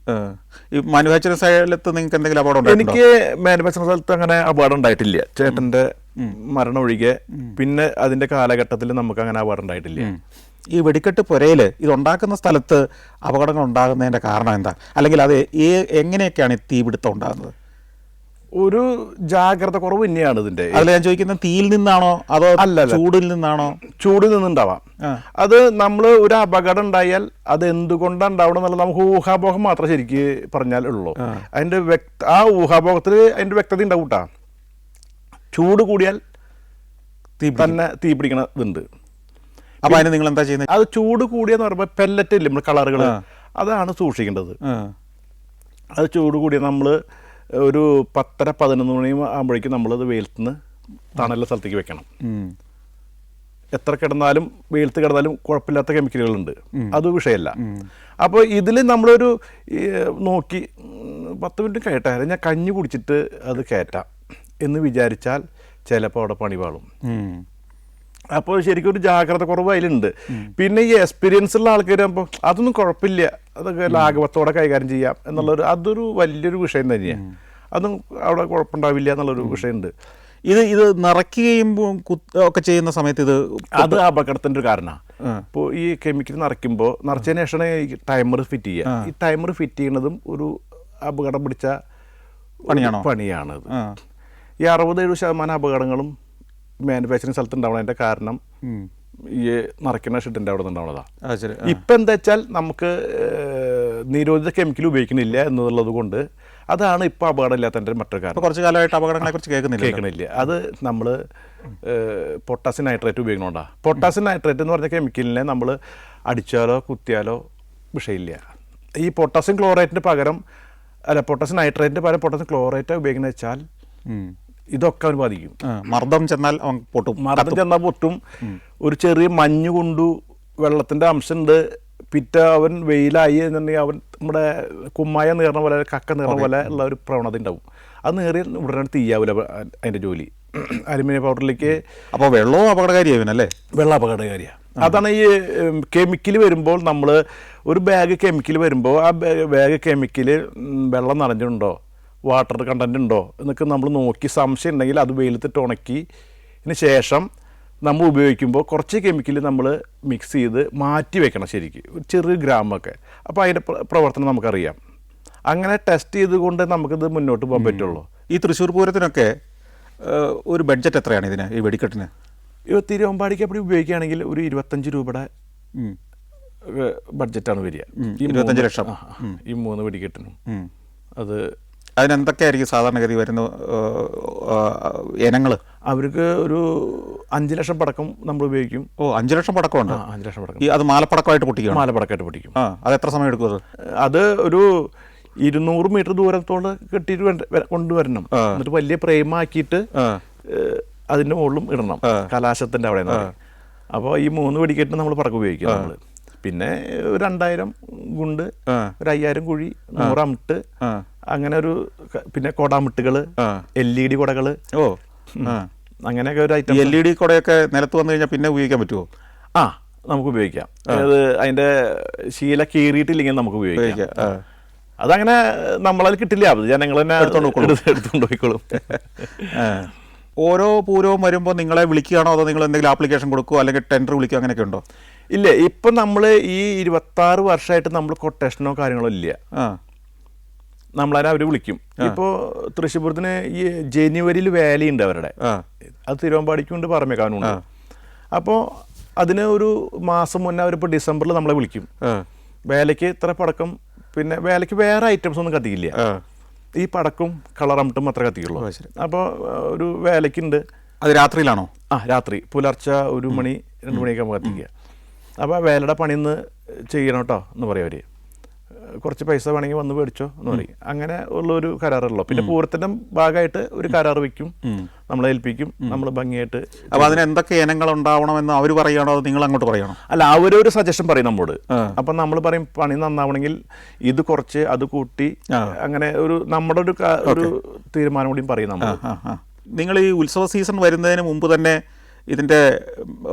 ഈ മാനുഫാക്ചറിങ് സ്ഥലത്ത് നിങ്ങൾക്ക് എന്തെങ്കിലും അപകടം ഉണ്ടോ? എനിക്ക് മാനുഫാക്ചറിങ് സ്ഥലത്ത് അങ്ങനെ അപകടം ഉണ്ടായിട്ടില്ല. ചേട്ടൻ്റെ മരണം ഒഴികെ പിന്നെ അതിൻ്റെ കാലഘട്ടത്തിൽ നമുക്ക് അങ്ങനെ അപകടം ഉണ്ടായിട്ടില്ല. ഈ വെടിക്കെട്ട് പുരയിൽ ഇതുണ്ടാക്കുന്ന സ്ഥലത്ത് അപകടങ്ങൾ ഉണ്ടാകുന്നതിൻ്റെ കാരണം എന്താ? അല്ലെങ്കിൽ അത് എങ്ങനെയൊക്കെയാണ് ഈ തീപിടുത്തം ഉണ്ടാകുന്നത്? ഒരു ജാഗ്രത കുറവ് തന്നെയാണ് ഇതിൻ്റെ. അതിൽ ഞാൻ ചോദിക്കുന്നത് തീയിൽ നിന്നാണോ അതോ അല്ല ചൂടിൽ നിന്നാണോ? ചൂടിൽ നിന്നുണ്ടാവാം. അത് നമ്മൾ ഒരു അപകടം ഉണ്ടായാൽ അത് എന്തുകൊണ്ടാണ് ഉണ്ടാവണം എന്നുള്ളത് നമുക്ക് ഊഹാഭോഗം മാത്രമേ ശരിക്ക് പറഞ്ഞാൽ ഉള്ളൂ. അതിൻ്റെ ആ ഊഹാഭോഗത്തിൽ അതിൻ്റെ വ്യക്തത ഉണ്ടാവും കേട്ടോ. ചൂട് കൂടിയാൽ തന്നെ തീ പിടിക്കണ ഇതുണ്ട്. അപ്പോൾ അതിന് നിങ്ങൾ എന്താ ചെയ്യുന്നത്? അത് ചൂട് കൂടിയെന്ന് പറയുമ്പോൾ പെല്ലറ്റ് ഇല്ലേ നമ്മൾ കളറുകൾ, അതാണ് സൂക്ഷിക്കേണ്ടത്. അത് ചൂട് കൂടിയ നമ്മൾ ഒരു 10-11 മണി ആകുമ്പോഴേക്കും നമ്മളത് വെയിലത്ത് നിന്ന് തണലുള്ള സ്ഥലത്തേക്ക് വെക്കണം. എത്ര കിടന്നാലും വെയിലത്ത് കിടന്നാലും കുഴപ്പമില്ലാത്ത കെമിക്കലുകളുണ്ട്, അത് വിഷയമല്ല. അപ്പോൾ ഇതിൽ നമ്മളൊരു നോക്കി 10 മിനിറ്റ് കയറ്റാൻ ഞാൻ കഞ്ഞി കുടിച്ചിട്ട് അത് കയറ്റാം എന്ന് വിചാരിച്ചാൽ ചിലപ്പോൾ അവിടെ പണി പാളും. അപ്പോൾ ശരിക്കും ഒരു ജാഗ്രത കുറവ് അതിലുണ്ട്. പിന്നെ ഈ എക്സ്പീരിയൻസ് ഉള്ള ആൾക്കാർ ആകുമ്പോൾ അതൊന്നും കുഴപ്പമില്ല, അതൊക്കെ ലാഘവത്തോടെ കൈകാര്യം ചെയ്യാം എന്നുള്ളൊരു അതൊരു വലിയൊരു വിഷയം തന്നെയാണ്. അതും അവിടെ കുഴപ്പമുണ്ടാവില്ല എന്നുള്ളൊരു വിഷയമുണ്ട്. ഇത് നിറയ്ക്കുകയും ഒക്കെ ചെയ്യുന്ന സമയത്ത് അത് അപകടത്തിൻ്റെ ഒരു കാരണമാണ്. ഇപ്പോൾ ഈ കെമിക്കൽ നിറച്ചതിന് ശേഷമാണ് ഈ ടൈമർ ഫിറ്റ് ചെയ്യുക. ഈ ടൈമർ ഫിറ്റ് ചെയ്യുന്നതും ഒരു അപകടം പിടിച്ച പണിയാണ്. ഈ 60-70% അപകടങ്ങളും മാനുഫാക്ചറിങ് സ്ഥലത്ത് ഉണ്ടാവണതിൻ്റെ കാരണം ഈ നിറയ്ക്കുന്ന ഷെഡിൻ്റെ അവിടെ നിന്നുണ്ടാവുന്നതാണ്. ഇപ്പം എന്താ വെച്ചാൽ നമുക്ക് നിരോധിത കെമിക്കൽ ഉപയോഗിക്കുന്നില്ല എന്നുള്ളത് കൊണ്ട് അതാണ് ഇപ്പോൾ അപകടം ഇല്ലാത്തതിൻ്റെ മറ്റൊരു കാരണം. കുറച്ച് കാലമായിട്ട് അപകടങ്ങളെക്കുറിച്ച് കേൾക്കണില്ല. അത് നമ്മൾ പൊട്ടാസ്യം നൈട്രേറ്റ് ഉപയോഗിക്കണോണ്ടാണ്. പൊട്ടാസ്യം നൈട്രേറ്റ് എന്ന് പറഞ്ഞ കെമിക്കലിനെ നമ്മൾ അടിച്ചാലോ കുത്തിയാലോ വിഷയമില്ല. ഈ പൊട്ടാസ്യം ക്ലോറേറ്റിന് പകരം പൊട്ടാസ്യം നൈട്രേറ്റിന് പകരം പൊട്ടാസ്യം ക്ലോറേറ്റ് ഉപയോഗിക്കുന്നത് വെച്ചാൽ ഇതൊക്കെ അവന് ബാധിക്കും. മർദ്ദം ചെന്നാൽ പൊട്ടും. ഒരു ചെറിയ മഞ്ഞ് കൊണ്ടു വെള്ളത്തിൻ്റെ അംശമുണ്ട്, പിറ്റ അവൻ വെയിലായി എന്നുണ്ടെങ്കിൽ അവൻ നമ്മുടെ കുമ്മായ നീർന്ന പോലെ കക്ക നീർന്ന പോലെ ഉള്ള ഒരു പ്രവണത ഉണ്ടാവും. അത് നേറിയ ഉടനെ തീയാവില്ല അതിൻ്റെ ജോലി. അലുമിനിയം പൗഡറിലേക്ക് അപ്പോൾ വെള്ളവും അപകടകാരിയാവിനല്ലേ? വെള്ളം അപകടകാരിയാണ്. അതാണ് ഈ കെമിക്കൽ വരുമ്പോൾ നമ്മൾ ഒരു ബാഗ് കെമിക്കൽ വരുമ്പോൾ ആ ബാഗ് കെമിക്കൽ വെള്ളം നിറഞ്ഞിട്ടുണ്ടോ, വാട്ടർ കണ്ടൻറ്റ് ഉണ്ടോ എന്നൊക്കെ നമ്മൾ നോക്കി സംശയം ഉണ്ടെങ്കിൽ അത് വെയിലത്തിട്ട് ഉണക്കിയതിന് ശേഷം നമ്മൾ ഉപയോഗിക്കുമ്പോൾ കുറച്ച് കെമിക്കൽ നമ്മൾ മിക്സ് ചെയ്ത് മാറ്റി വെക്കണം ശരിക്കും, ഒരു ചെറിയ ഗ്രാമൊക്കെ. അപ്പോൾ അതിൻ്റെ പ്രവർത്തനം നമുക്കറിയാം. അങ്ങനെ ടെസ്റ്റ് ചെയ്തുകൊണ്ട് നമുക്കിത് മുന്നോട്ട് പോകാൻ പറ്റുള്ളൂ. ഈ തൃശ്ശൂർ പൂരത്തിനൊക്കെ ഒരു ബഡ്ജറ്റ് എത്രയാണ് ഇതിന്, ഈ വെടിക്കെട്ടിന്? തിരുവമ്പാടിക്ക് അപ്പടി ഉപയോഗിക്കുകയാണെങ്കിൽ ഒരു 25 രൂപയുടെ ബഡ്ജറ്റാണ് വരിക. 25 ലക്ഷം ഈ 3 വെടിക്കെട്ടിനും. അത് അതിനെന്തൊക്കെയായിരിക്കും സാധാരണഗതി വരുന്ന ഇനങ്ങൾ? അവർക്ക് ഒരു 5 ലക്ഷം പടക്കം നമ്മൾ ഉപയോഗിക്കും. 5 ലക്ഷം പടക്കമുണ്ട്? 5 ലക്ഷം പടക്കം. അത് മാലപ്പടക്കമായിട്ട് പൊട്ടിക്കും? മാലപ്പടക്കമായിട്ട് പൊട്ടിക്കും. അത് എത്ര സമയം എടുക്കും? അത് ഒരു 200 മീറ്റർ ദൂരത്തോട് കെട്ടിയിട്ട് കൊണ്ടുവരണം. എന്നിട്ട് വലിയ പ്രേമാക്കിയിട്ട് അതിൻ്റെ മുകളിലും ഇടണം, കലാശത്തിൻ്റെ അവിടെ. അപ്പോൾ ഈ 3 വെടിക്കെട്ട് നമ്മൾ പടക്കം ഉപയോഗിക്കും നമ്മൾ. പിന്നെ 2000 ഗുണ്ട്, ഒരു 5000 കുഴി, 100 അമിട്ട്, അങ്ങനെ ഒരു പിന്നെ കൊടാമിട്ടുകൾ, LED കൊടകൾ, അങ്ങനെയൊക്കെ ഒരു ഐറ്റം. LED കൊടയൊക്കെ നിലത്ത് വന്നു കഴിഞ്ഞാൽ പിന്നെ ഉപയോഗിക്കാൻ പറ്റുമോ? നമുക്ക് ഉപയോഗിക്കാം. അത് അതിൻ്റെ ശീല കീറിയിട്ടില്ലെങ്കിൽ നമുക്ക് ഉപയോഗിക്കാം. അതങ്ങനെ നമ്മളതിൽ കിട്ടില്ല, അത് ജനങ്ങൾ തന്നെ എടുത്തുകൊണ്ട് പോയിക്കോളും. ഓരോ പൂരവും വരുമ്പോൾ നിങ്ങളെ വിളിക്കുകയാണോ അതോ നിങ്ങൾ എന്തെങ്കിലും ആപ്ലിക്കേഷൻ കൊടുക്കുമോ അല്ലെങ്കിൽ ടെൻഡർ വിളിക്കുക അങ്ങനെയൊക്കെ ഉണ്ടോ? ഇല്ല, ഇപ്പം നമ്മൾ ഈ 26 വർഷമായിട്ട് നമ്മൾ കൊട്ടേഷനോ കാര്യങ്ങളോ ഇല്ല. നമ്മളതിനെ അവർ വിളിക്കും. ഇപ്പോൾ തൃശ്ശൂരത്തിന് ഈ ജനുവരിയിൽ വേലയുണ്ട് അവരുടെ, അത് തിരുവമ്പാടിക്കുണ്ട്, പറമേക്കാനുണ്ട്. അപ്പോൾ അതിന് ഒരു മാസം മുന്നേ അവരിപ്പോൾ ഡിസംബറിൽ നമ്മളെ വിളിക്കും. വേലയ്ക്ക് ഇത്ര പടക്കം, പിന്നെ വേലയ്ക്ക് വേറെ ഐറ്റംസ് ഒന്നും കത്തിക്കില്ല, ഈ പടക്കും കളറമിട്ടും അത്ര കത്തിക്കുള്ളൂ. അപ്പോൾ ഒരു വേലയ്ക്കുണ്ട്. അത് രാത്രിയിലാണോ? രാത്രി പുലർച്ചെ 1 മണി 2 മണിയൊക്കെ ആകുമ്പോൾ കത്തിക്കുക. അപ്പോൾ വേലയുടെ പണിന്ന് ചെയ്യണം കേട്ടോ എന്ന് പറയും അവർ. കുറച്ച് പൈസ വേണമെങ്കിൽ വന്ന് മേടിച്ചോ എന്ന് പറയും. അങ്ങനെ ഉള്ളൊരു കരാറുള്ളൂ. പിന്നെ പൂരത്തിൻ്റെ ഭാഗമായിട്ട് ഒരു കരാർ വയ്ക്കും, നമ്മളെ ഏൽപ്പിക്കും, നമ്മൾ ഭംഗിയായിട്ട്. അപ്പോൾ അതിന് എന്തൊക്കെ ഇനങ്ങൾ ഉണ്ടാവണമെന്ന് അവർ പറയുകയാണോ അതോ നിങ്ങൾ അങ്ങോട്ട് പറയണോ? അല്ല, അവരൊരു സജഷൻ പറയും നമ്മോട്. അപ്പം നമ്മൾ പറയും പണി നന്നാവണമെങ്കിൽ ഇത് കുറച്ച് അത് കൂട്ടി, അങ്ങനെ ഒരു നമ്മുടെ ഒരു തീരുമാനം കൂടിയും പറയും നമ്മൾ. നിങ്ങൾ ഈ ഉത്സവ സീസൺ വരുന്നതിന് മുമ്പ് തന്നെ ഇതിൻ്റെ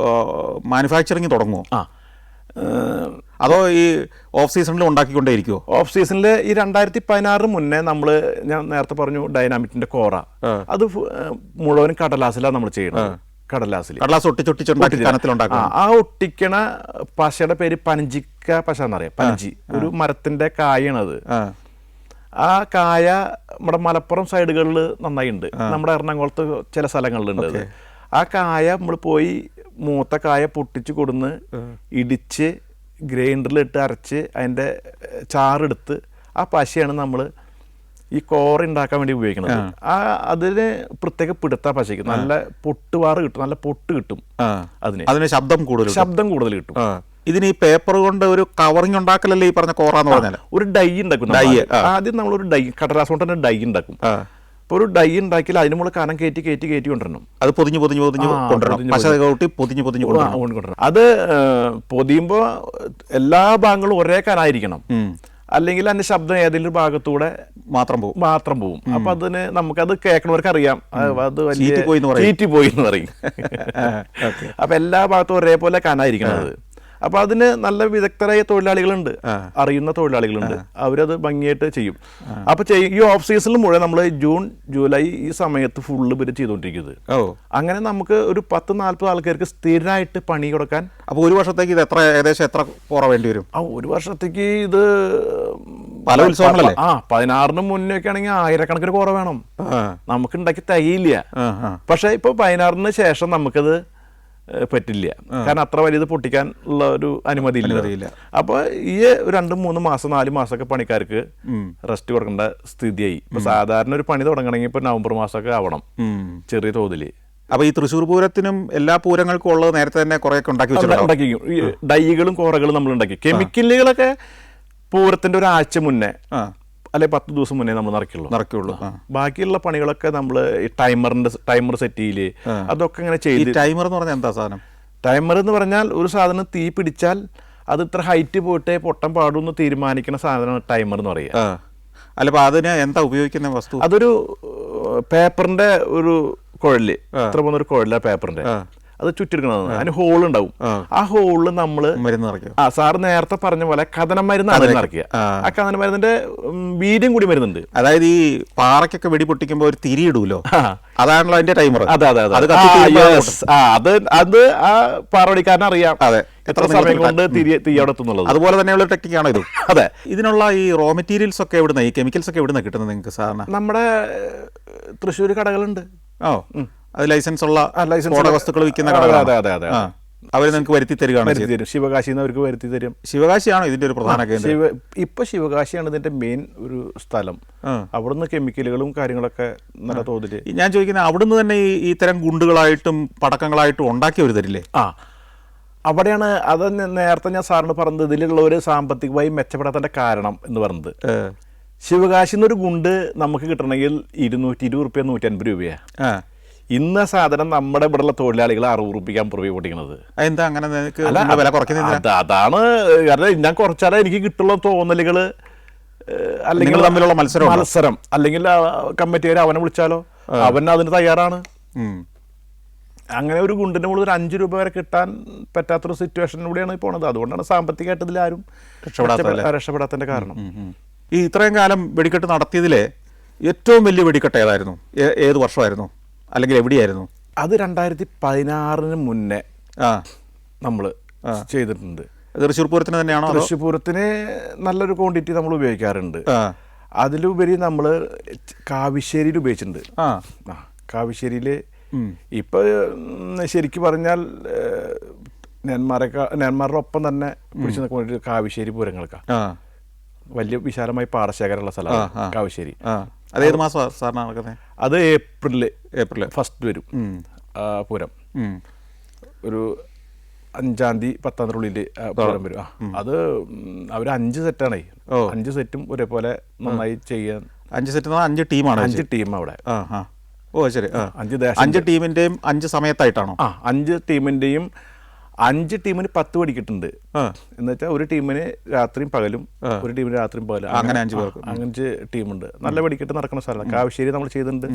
മാനുഫാക്ചറിങ് തുടങ്ങുമോ? അതോ ഈ ഓഫ് സീസണിൽ ഉണ്ടാക്കിക്കൊണ്ടേയിരിക്കുമോ? ഓഫ് സീസണിൽ ഈ 2016 മുന്നേ നമ്മൾ, ഞാൻ നേരത്തെ പറഞ്ഞു ഡൈനാമിറ്റിന്റെ കോറ, അത് മുഴുവൻ കടലാസിലാണ് നമ്മൾ ചെയ്യുന്നത്. കടലാസ് ഒട്ടിച്ചുണ്ടാക്കി ആ ഒട്ടിക്കണ പശയുടെ പേര് പനഞ്ചിക്ക പശ എന്നറിയാം. പനഞ്ചി ഒരു മരത്തിന്റെ കായാണത്. ആ കായ നമ്മുടെ മലപ്പുറം സൈഡുകളിൽ നന്നായി ഉണ്ട്, നമ്മുടെ എറണാകുളത്ത് ചില സ്ഥലങ്ങളിലുണ്ട് അത്. ആ കായ നമ്മൾ പോയി മൂത്ത കായ പൊട്ടിച്ച് കൊടുന്ന് ഇടിച്ച് ഗ്രൈൻഡറിലിട്ട് അരച്ച് അതിൻ്റെ ചാറെടുത്ത് ആ പശയാണ് നമ്മൾ ഈ കോറ ഉണ്ടാക്കാൻ വേണ്ടി ഉപയോഗിക്കുന്നത്. അതിന് പ്രത്യേക പിടുത്ത പശയ്ക്ക് നല്ല പൊട്ടുവാറ് കിട്ടും, നല്ല പൊട്ട് കിട്ടും. അതിന് ശബ്ദം കൂടുതൽ കിട്ടും. ഇതിന് ഈ പേപ്പർ കൊണ്ട് ഒരു കവറിങ് ഉണ്ടാക്കലല്ലേ ഈ പറഞ്ഞ കോറ എന്ന് പറഞ്ഞാൽ? ഒരു ഡൈ ഉണ്ടാക്കും. ആദ്യം നമ്മളൊരു ഡൈ, കടലാസ് കൊണ്ട് തന്നെ ഡൈ ഉണ്ടാക്കും. ഇപ്പോൾ ഒരു ഡൈ ഉണ്ടാക്കിയാൽ അതിന് മുകളിൽ കനം കയറ്റി കൊണ്ടുവരണം. അത് പൊതിഞ്ഞ് കൊണ്ടുവരണം. അത് പൊതിയുമ്പോൾ എല്ലാ ഭാഗങ്ങളും ഒരേ കനായിരിക്കണം, അല്ലെങ്കിൽ അതിന്റെ ശബ്ദം ഏതെങ്കിലും ഒരു ഭാഗത്തൂടെ മാത്രം പോവും. അപ്പൊ അതിന് നമുക്കത് കേൾക്കണവർക്ക് അറിയാം, അത് ചീറ്റി പോയി എന്ന് പറയും. അപ്പൊ എല്ലാ ഭാഗത്തും ഒരേപോലെ കനായിരിക്കണം അത്. അപ്പൊ അതിന് നല്ല വിദഗ്ധരായ തൊഴിലാളികളുണ്ട്, അറിയുന്ന തൊഴിലാളികളുണ്ട്, അവരത് ഭംഗിയായിട്ട് ചെയ്യും. അപ്പൊ ഈ ഓഫ് സീസണിൽ മുഴുവൻ നമ്മൾ ജൂൺ ജൂലൈ ഈ സമയത്ത് ഫുള്ള് ഇവര് ചെയ്തുകൊണ്ടിരിക്കുന്നത്. അങ്ങനെ നമുക്ക് ഒരു 10-40 ആൾക്കാർക്ക് സ്ഥിരമായിട്ട് പണി കൊടുക്കാൻ. അപ്പൊ ഒരു വർഷത്തേക്ക് ഇത് ഏകദേശം എത്ര കോറ വേണ്ടി വരും? ഒരു വർഷത്തേക്ക് ഇത് പല ഉത്സവങ്ങളല്ലേ? 16 മുന്നേ ഒക്കെ ആണെങ്കിൽ 1000കണക്കിന് കോറ വേണം, നമുക്ക് ഉണ്ടാക്കി തികയില്ല. പക്ഷെ ഇപ്പൊ 16 ശേഷം നമുക്കത് പറ്റില്ല, കാരണം അത്ര വലിയത് പൊട്ടിക്കാൻ ഉള്ള ഒരു അനുമതി ഇല്ല. അപ്പൊ ഈ 2-3 മാസം 4 മാസമൊക്കെ പണിക്കാർക്ക് റെസ്റ്റ് കൊടുക്കേണ്ട സ്ഥിതിയായി. ഇപ്പൊ സാധാരണ ഒരു പണി തുടങ്ങണമെങ്കിൽ ഇപ്പൊ നവംബർ മാസമൊക്കെ ആവണം ചെറിയ തോതില്. അപ്പൊ ഈ തൃശ്ശൂർ പൂരത്തിനും എല്ലാ പൂരങ്ങൾക്കും ഉള്ളത് നേരത്തെ തന്നെ കുറെ ഉണ്ടാക്കി ഈ ഡൈകളും കോറകളും നമ്മൾ ഉണ്ടാക്കി. കെമിക്കലുകളൊക്കെ പൂരത്തിന്റെ ഒരാഴ്ച മുന്നേ അല്ലെ 10 ദിവസം മുന്നേ നമ്മൾ നിറയ്ക്കുള്ളൂ. ബാക്കിയുള്ള പണികളൊക്കെ നമ്മൾ ഈ ടൈമർ സെറ്റ് ചെയ്യില്ലേ, അതൊക്കെ ഇങ്ങനെ ചെയ്ത്. ടൈമർ എന്ന് പറഞ്ഞാൽ എന്താ സാധനം? ടൈമർ എന്ന് പറഞ്ഞാൽ ഒരു സാധനം തീ പിടിച്ചാൽ അത് ഇത്ര ഹൈറ്റ് പോയിട്ടേ പൊട്ടം പാടുമെന്ന് തീരുമാനിക്കുന്ന സാധനമാണ് ടൈമർ എന്ന് പറയുക. അല്ല, അതിന് എന്താ ഉപയോഗിക്കുന്ന വസ്തു? അതൊരു പേപ്പറിന്റെ ഒരു കുഴല്, ഇത്ര പോകുന്ന ഒരു കുഴല പേപ്പറിന്റെ, അത് ചുറ്റിരിക്കണത്. അതിന് ഹോൾ ഉണ്ടാവും. ആ ഹോളിൽ നമ്മള് മരുന്ന് നിറയ്ക്കും. സാറ് നേരത്തെ പറഞ്ഞ പോലെ കഥന മരുന്നാണ് നിറയ്ക്കുക. ആ കഥന മരുന്നിന്റെ വീര്യം കൂടി വരുന്നുണ്ട്. അതായത് ഈ പാറയ്ക്കൊക്കെ വെടി പൊട്ടിക്കുമ്പോ ഒരു തിരിയിടൂലോ, അതാണല്ലോ അതിന്റെ ടൈമർ. അത് ആ പാറവടിക്കാരൻ അറിയാം എത്ര സമയം കൊണ്ട് തീ അവിടെ എത്തുന്നുള്ളത്. അതുപോലെ തന്നെയുള്ള ടെക്നിക്കാണോ ഇത്? അതെ. ഇതിനുള്ള ഈ റോ മെറ്റീരിയൽസ് ഒക്കെ എവിടുന്ന, ഈ കെമിക്കൽസ് ഒക്കെ എവിടുന്ന കിട്ടുന്നത് നിങ്ങൾക്ക് സാധാരണ? നമ്മുടെ തൃശ്ശൂർ കടകളുണ്ട്. അത് ലൈസൻസ് ഉള്ള വസ്തുക്കൾ വിൽക്കുന്ന കടകൾ. അവർ നിങ്ങൾക്ക് വരുത്തി തരികയാണ്. ശിവകാശിന്ന് അവർക്ക് വരുത്തി തരും. ശിവകാശിയാണോ ഇതിന്റെ ഒരു പ്രധാന കേന്ദ്രം? ഇപ്പൊ ശിവകാശിയാണ് ഇതിന്റെ മെയിൻ ഒരു സ്ഥലം. അവിടുന്ന് കെമിക്കലുകളും കാര്യങ്ങളൊക്കെ നല്ല തോതില്. ഞാൻ ചോദിക്കുന്നത്, അവിടുന്ന് തന്നെ ഈ ഇത്തരം ഗുണ്ടുകളായിട്ടും പടക്കങ്ങളായിട്ടും ഉണ്ടാക്കിയവർ തരില്ലേ? അവിടെയാണ് അത് നേരത്തെ ഞാൻ സാറിന് പറഞ്ഞത്, ഇതിലുള്ളവർ സാമ്പത്തികമായി മെച്ചപ്പെടാത്തതിന്റെ കാരണം എന്ന് പറഞ്ഞത്. ശിവകാശിന്നൊരു ഗുണ്ട് നമുക്ക് കിട്ടണമെങ്കിൽ 220 രൂപ 150 രൂപയാണ്. ഇന്ന സാധനം നമ്മുടെ ഇവിടെയുള്ള തൊഴിലാളികൾ 60 രൂപയ്ക്കാണ് പുറമെ പൊട്ടിക്കുന്നത്. എന്താ അങ്ങനെ വില കുറയ്ക്കുന്നത്? അതാണ് കാരണം ഞാൻ കുറച്ചാലേ എനിക്ക് കിട്ടുള്ള തോന്നലുകള്, അല്ലെങ്കിൽ തമ്മിലുള്ള മത്സരം, അല്ലെങ്കിൽ കമ്മിറ്റിക്കാർ അവനെ വിളിച്ചാലോ അവൻ അതിന് തയ്യാറാണ്. അങ്ങനെ ഒരു ഗുണ്ടിന്റെ മുകളിൽ ഒരു 5 രൂപ വരെ കിട്ടാൻ പറ്റാത്തൊരു സിറ്റുവേഷനിലൂടെയാണ് പോണത്. അതുകൊണ്ടാണ് സാമ്പത്തികമായിട്ട് ഇതിലാരും രക്ഷപ്പെടാത്തതിന്റെ കാരണം. ഈ ഇത്രയും കാലം വെടിക്കെട്ട് നടത്തിയതിലെ ഏറ്റവും വലിയ വെടിക്കെട്ട് ഏതായിരുന്നു? ഏത് വർഷമായിരുന്നു, അല്ലെങ്കിൽ എവിടെയായിരുന്നു? അത് 2016 മുന്നേ നമ്മൾ ചെയ്തിട്ടുണ്ട്. തൃശ്ശൂർ പൂരത്തിന് തന്നെയാണോ? തൃശ്ശൂർ പൂരത്തിന് നല്ലൊരു ക്വാണ്ടിറ്റി നമ്മൾ ഉപയോഗിക്കാറുണ്ട്. അതിലുപരി നമ്മൾ കാവിശ്ശേരിയിൽ ഉപയോഗിച്ചിട്ടുണ്ട്. കാവിശ്ശേരിയിൽ ഇപ്പൊ ശരിക്കും പറഞ്ഞാൽ നെന്മാരുടെ ഒപ്പം തന്നെ പിടിച്ചു നിൽക്കുന്ന കാവിശ്ശേരി പൂരങ്ങൾക്കാണ്. വലിയ വിശാലമായി പാടശേഖരമുള്ള സ്ഥലമാണ് കാവിശ്ശേരി. അതേത് മാസം സാറിന് നടക്കുന്നത്? അത് ഏപ്രിൽ ഫസ്റ്റ് വരും പൂരം. ഒരു 5-ാം തീയതി 10-ാം തീയതി ഉള്ളിൽ പ്രോഗ്രാം വരും. അത് അവർ 5 സെറ്റാണേ. 5 സെറ്റും ഒരേപോലെ നന്നായി ചെയ്യാൻ. 5 സെറ്റ് 5 ടീമാണ്. 5 ടീം അവിടെ. ഓ ശരി. 5 ടീമിന്റെയും 5 സമയത്തായിട്ടാണോ? 5 ടീമിന്റെയും 5 ടീമിന് 10 വെടിക്കെട്ടുണ്ട്. എന്ന് വെച്ചാൽ ഒരു ടീമിന് രാത്രിയും പകലും, ഒരു ടീമിന് രാത്രിയും പകലും, അങ്ങനെ 5 പേർക്ക് 5 ടീമുണ്ട്. നല്ല വെടിക്കെട്ട് നടക്കുന്ന സ്ഥലമാണ്. കാവശ്ശേരി നമ്മൾ ചെയ്തിട്ടുണ്ട്,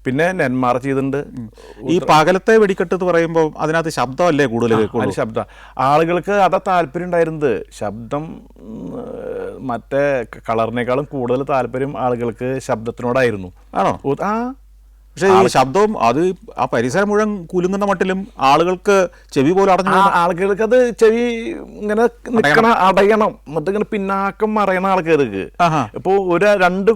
പിന്നെ നെന്മാറ ചെയ്തിട്ടുണ്ട്. ഈ പകലത്തെ വെടിക്കെട്ട് എന്ന് പറയുമ്പോൾ അതിനകത്ത് ശബ്ദമല്ലേ കൂടുതൽ? ശബ്ദം ആളുകൾക്ക് അതാ താല്പര്യം ഉണ്ടായിരുന്നത്. ശബ്ദം മറ്റേ കളറിനേക്കാളും കൂടുതൽ താല്പര്യം ആളുകൾക്ക് ശബ്ദത്തിനോടായിരുന്നു. ആണോ? പക്ഷേ ഈ ശബ്ദവും അത് ആ പരിസരം മുഴുവൻ കുലുങ്ങുന്ന മട്ടിലും ആളുകൾക്ക് ചെവി പോലും അടഞ്ഞു. ആളുകൾക്ക് അത് ചെവി ഇങ്ങനെ നിൽക്കണം, അടയണം, എന്നിട്ട് ഇങ്ങനെ പിന്നാക്കം മറയണ ആൾക്കാർക്ക്. ഇപ്പോൾ 2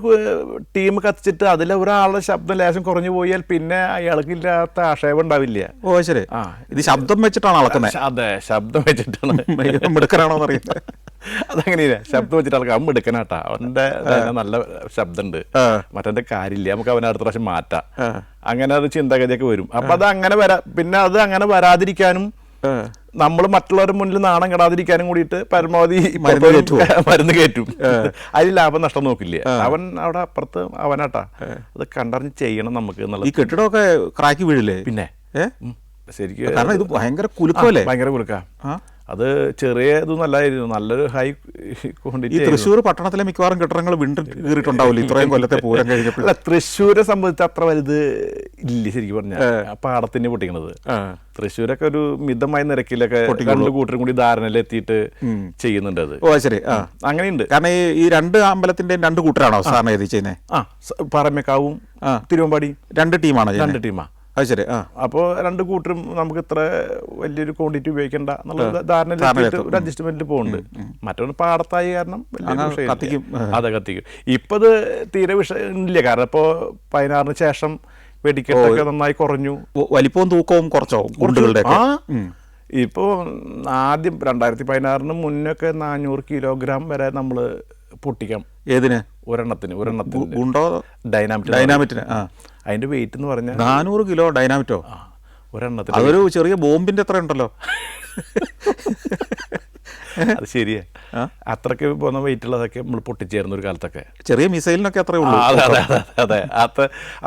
ടീം കത്തിച്ചിട്ട് അതിലെ ഒരാളുടെ ശബ്ദം ലേശം കുറഞ്ഞു പോയാൽ പിന്നെ അയാൾക്ക് ഇല്ലാത്ത ആക്ഷേപം ഉണ്ടാവില്ല. ഓ ശരി. ഇത് ശബ്ദം വെച്ചിട്ടാണ് അളക്കുന്നത്? അതെ, ശബ്ദം വെച്ചിട്ടാണ്. മിടുക്കനാണോ അറിയുന്നത്? അതങ്ങനെയില്ല, ശബ്ദം വെച്ചിട്ട് ആൾക്ക് അവൻ എടുക്കണാട്ടാ, അവന്റെ നല്ല ശബ്ദമുണ്ട്, മറ്റേ കാര്യമില്ല, നമുക്ക് അവനെ അടുത്ത പ്രാവശ്യം മാറ്റാം, അങ്ങനെ അത് ചിന്താഗതിയൊക്കെ വരും. അപ്പൊ അത് അങ്ങനെ പിന്നെ അത് അങ്ങനെ വരാതിരിക്കാനും നമ്മൾ മറ്റുള്ളവരുടെ മുന്നിൽ നാണം കെടാതിരിക്കാനും കൂടിയിട്ട് പരമാവധി മരുന്ന് കയറ്റും. അതിൽ ലാഭം നഷ്ടം നോക്കില്ല. അവൻ അവിടെ അപ്പുറത്ത് അവനാട്ടാ, അത് കണ്ടറിഞ്ഞ് ചെയ്യണം നമുക്ക് എന്നുള്ളത്. ഈ കെട്ടിടമൊക്കെ ക്രാക്കി വീഴില്ലേ? പിന്നെ ശരിക്കും കാരണം ഇത് ഭയങ്കര കുലുക്കമല്ലേ? ഭയങ്കര കുലുക്കാ. അത് ചെറിയ ഇതൊന്നും അല്ലായിരുന്നു, നല്ലൊരു ഹൈ ക്വാണ്ടിറ്റി. ഈ തൃശ്ശൂർ പട്ടണത്തിലെ മിക്കവാറും കെട്ടിടങ്ങൾ വിണ്ട് കീറിയിട്ടുണ്ടാവില്ല ഇത്രയും കൊല്ലത്തെ പൂരം കഴിഞ്ഞപ്പോൾ? അല്ല, തൃശ്ശൂരെ സംബന്ധിച്ച് അത്ര വലുത് ഇല്ല ശരിക്കും പറഞ്ഞാൽ. പാടത്തിന് പൊട്ടിക്കണത് തൃശ്ശൂരൊക്കെ ഒരു മിതമായ നിരക്കിലൊക്കെ 2 കൂട്ടരും കൂടി ധാരണയിലെത്തിയിട്ട് ചെയ്യുന്നുണ്ട് അത്. ഓ ശരി. അങ്ങനെയുണ്ട്. കാരണം ഈ 2 അമ്പലത്തിന്റെയും 2 കൂട്ടരാണോ സാധാരണ ഇത് ചെയ്യുന്നത്? പാറമേക്കാവും തിരുവമ്പാടി 2 ടീമാണ്? 2 ടീമാ. അത് ശരി. അപ്പോൾ 2 കൂട്ടരും നമുക്ക് ഇത്ര വലിയൊരു ക്വാണ്ടിറ്റി ഉപയോഗിക്കേണ്ട എന്നുള്ള ധാരണയിൽ ഒരു അഡ്ജസ്റ്റ്മെന്റിൽ പോകുന്നുണ്ട്. മറ്റൊരു പാടത്തായി കാരണം കത്തിക്കും. അതെ, കത്തിക്കും. ഇപ്പൊ ഇത് തീരെ വിഷയം ഇല്ല, കാരണം ഇപ്പോ 16-ന് ശേഷം വെടിക്കെട്ടൊക്കെ നന്നായി കുറഞ്ഞു. വലിപ്പവും തൂക്കവും കുറച്ചോ ഗുണ്ടുകളുടെ? ഇപ്പോ ആദ്യം 2016-ന് മുന്നൊക്കെ 400 കിലോഗ്രാം വരെ നമ്മള് പൊട്ടിക്കാം. ഏതിന്? ഒരെണ്ണത്തിന് ഗുണ്ടോ? ഡൈനാമിറ്റിന്. അതിന്റെ വെയിറ്റ് എന്ന് പറഞ്ഞാൽ 400 കിലോ ഡൈനാമിറ്റോ? ഒരെണ്ണത്തിന്. അതൊരു ചെറിയ ബോംബിന്റെ അത്ര ഉണ്ടല്ലോ. അത് ശരിയാ, അത്രയ്ക്ക് പോകുന്ന വെയിറ്റ് ഉള്ളതൊക്കെ നമ്മൾ പൊട്ടിച്ചേർന്ന ഒരു കാലത്തൊക്കെ. ചെറിയ മിസൈലിനൊക്കെ അത്രേ ഉള്ളൂ. അതെ.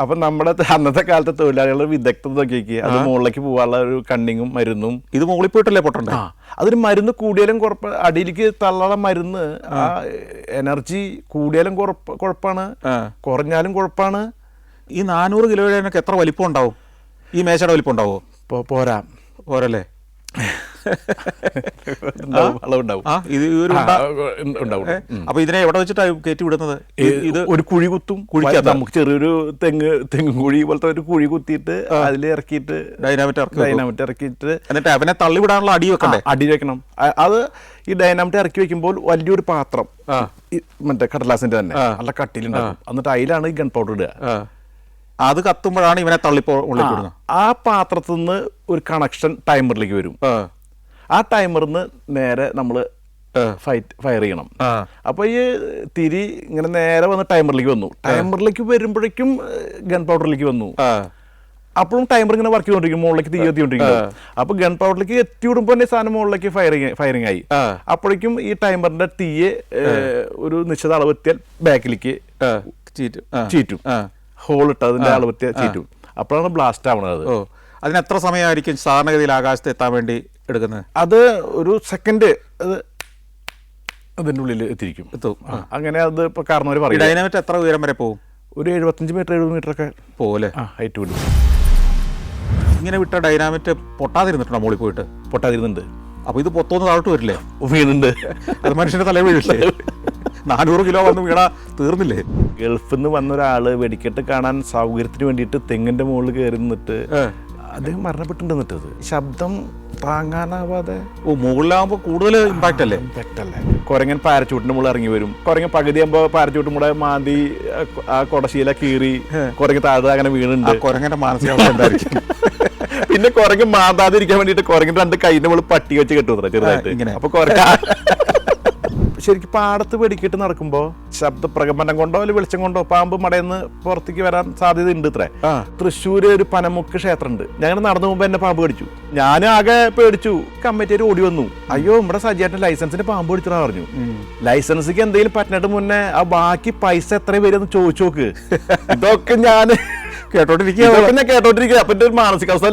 അപ്പൊ നമ്മുടെ അന്നത്തെ കാലത്തെ തൊഴിലാളികളുടെ വിദഗ്ധത നോക്കിയേക്ക്, അത് മുകളിലേക്ക് പോകാനുള്ള ഒരു കണ്ണിങ്ങും മരുന്നും. ഇത് മുകളിൽ പോയിട്ടല്ലേ പൊട്ടണ്ടേ? അതൊരു മരുന്ന് കൂടിയാലും അടിയിലേക്ക് തള്ളാനുള്ള മരുന്ന്, ആ എനർജി കൂടിയാലും കുഴപ്പമാണ്, കുറഞ്ഞാലും കുഴപ്പമാണ്. ഈ 400 കിലോയുടെയൊക്കെ എത്ര വലിപ്പം ഉണ്ടാവും? ഈ മേശയുടെ വലിപ്പം ഉണ്ടാവോ? പോരല്ലേ? അപ്പൊ ഇതിനെ എവിടെ വെച്ചിട്ടാണ് കയറ്റി വിടുന്നത്? ഇത് ഒരു കുഴി കുത്തും, നമുക്ക് ചെറിയൊരു തെങ്ങും കുഴി പോലത്തെ ഒരു കുഴി കുത്തിയിട്ട് അതിൽ ഇറക്കിയിട്ട് ഡൈനാമിറ്റ് ഇറക്കിയിട്ട് എന്നിട്ട് അവനെ തള്ളിവിടാനുള്ള അടി വെക്കണ്ടേ? അടി വെക്കണം. അത് ഈ ഡൈനാമിറ്റ് ഇറക്കി വെക്കുമ്പോൾ വലിയൊരു പാത്രം, മറ്റേ കടലാസിന്റെ തന്നെ നല്ല കട്ടിലുണ്ടാവും, എന്നിട്ട് അതിലാണ് ഈ ഗൺ പൗഡർ ഇടുക. അത് കത്തുമ്പോഴാണ് ഇവനെ തള്ളിപ്പോടുന്നത്. ആ പാത്രത്തിൽ നിന്ന് ഒരു കണക്ഷൻ ടൈമറിലേക്ക് വരും. ആ ടൈമറിന്ന് നേരെ നമ്മൾ ഫയർ ചെയ്യണം. അപ്പൊ ഈ തിരി ഇങ്ങനെ നേരെ വന്ന് ടൈമറിലേക്ക് വന്നു. ടൈമറിലേക്ക് വരുമ്പോഴേക്കും ഗൺ പൗഡറിലേക്ക് വന്നു. അപ്പോഴും ടൈമർ ഇങ്ങനെ വർക്ക് ചെയ്തോണ്ടിരിക്കും, മുകളിലേക്ക് തീ എത്തിക്കൊണ്ടിരിക്കും. അപ്പൊ ഗൺ പൗഡറിലേക്ക് എത്തി വിടുമ്പോൾ തന്നെ സാധനം മുകളിലേക്ക് ഫയറിങ് ആയി. അപ്പോഴേക്കും ഈ ടൈമറിന്റെ തീയെ ഒരു നിശ്ചിത അളവെത്തിയാൽ ബാക്കിലേക്ക് ചീറ്റും, ഹോൾ ഇട്ട് അതിന്റെ അളവെത്തിയാൽ ചീറ്റും. അപ്പോഴാണ് ബ്ലാസ്റ്റ് ആവണത്. അതിന് എത്ര സമയമായിരിക്കും സാധാരണഗതിയിൽ ആകാശത്ത് എത്താൻ വേണ്ടി എടുക്കുന്നത്? അത് ഒരു സെക്കൻഡ് അതിൻ്റെ ഉള്ളിൽ എത്തിയിരിക്കും. അങ്ങനെ അത് ഇപ്പൊ കാരണവർ പറയും. ഡൈനാമിറ്റ് എത്ര ഉയരം വരെ പോകും? ഒരു 75 മീറ്റർ 70 മീറ്റർ ഒക്കെ പോലെ ഹൈറ്റ് വിടും. ഇങ്ങനെ വിട്ട ഡൈനാമിറ്റ് പൊട്ടാതിരുന്നിട്ടുണ്ടോ? മുകളിൽ പോയിട്ട് പൊട്ടാതിരുന്നുണ്ട്. അപ്പൊ ഇത് പൊത്തോന്ന് താഴോട്ട് വരില്ലേ? വീണുണ്ട്. അത് മനുഷ്യന്റെ തല വീഴില്ലേ? 400 കിലോ വന്ന് വീണാ തീർന്നില്ലേ? ഗൾഫിൽ നിന്ന് വന്ന ഒരാള് വെടിക്കെട്ട് കാണാൻ സൗകര്യത്തിന് വേണ്ടിയിട്ട് തെങ്ങിന്റെ മുകളിൽ കയറി നിന്നിട്ട് അദ്ദേഹം മരണപ്പെട്ടിട്ടുണ്ടെന്നിട്ടത് ശബ്ദം താങ്ങാനാവാതെ. മുകളിലാകുമ്പോ കൂടുതൽ ഇമ്പാക്ട് അല്ലേ? ഇമ്പാക്ട് അല്ലേ. കുരങ്ങൻ പാരച്ചൂട്ടിന്റെ മുകളിൽ ഇറങ്ങി വരും. കുരങ്ങൻ പകുതിയാകുമ്പോ പാരച്ചൂട്ടും കൂടെ മാന്തി ആ കൊടശീല കീറി കുരങ്ങ് താഴെ അങ്ങനെ വീണുണ്ട്. കുരങ്ങന്റെ മാനസികാവസ്ഥ എന്തായിരിക്കും? പിന്നെ കുരങ്ങ് മാന്താതിരിക്കാൻ വേണ്ടിട്ട് കുരങ്ങിന്റെ 2 കൈന്റെ മുകളിൽ പട്ടി വെച്ച് കെട്ടുത്ര ചെറുതായിട്ട്. അപ്പൊ ശരിക്കും പാടത്ത് വെടിക്കിട്ട് നടക്കുമ്പോ ശബ്ദപ്രകമ്പനം കൊണ്ടോ അല്ലെങ്കിൽ വെളിച്ചം കൊണ്ടോ പാമ്പ് മടയെന്ന് പുറത്തേക്ക് വരാൻ സാധ്യത ഉണ്ട്. ഇത്രേ തൃശ്ശൂര് ഒരു പനമുക്ക് ക്ഷേത്രം ഉണ്ട്. ഞങ്ങൾ നടന്നു പോകുമ്പോ എന്നെ പാമ്പ് കടിച്ചു. ഞാൻ ആകെ പേടിച്ചു. കമ്മിറ്റിയിൽ ഓടി വന്നു. അയ്യോ നമ്മുടെ സജിയേട്ടൻ ലൈസൻസിന് പാമ്പ് കടിച്ചെന്ന് പറഞ്ഞു. ലൈസൻസിക്ക് എന്തെങ്കിലും പറ്റിട്ട് മുന്നേ ആ ബാക്കി പൈസ എത്ര പേരെന്ന് ചോദിച്ചു നോക്ക്. ഇതൊക്കെ ഞാൻ കേട്ടോണ്ടിരിക്കുക. അപ്പൊ ഒരു മാനസികാവസ്ഥ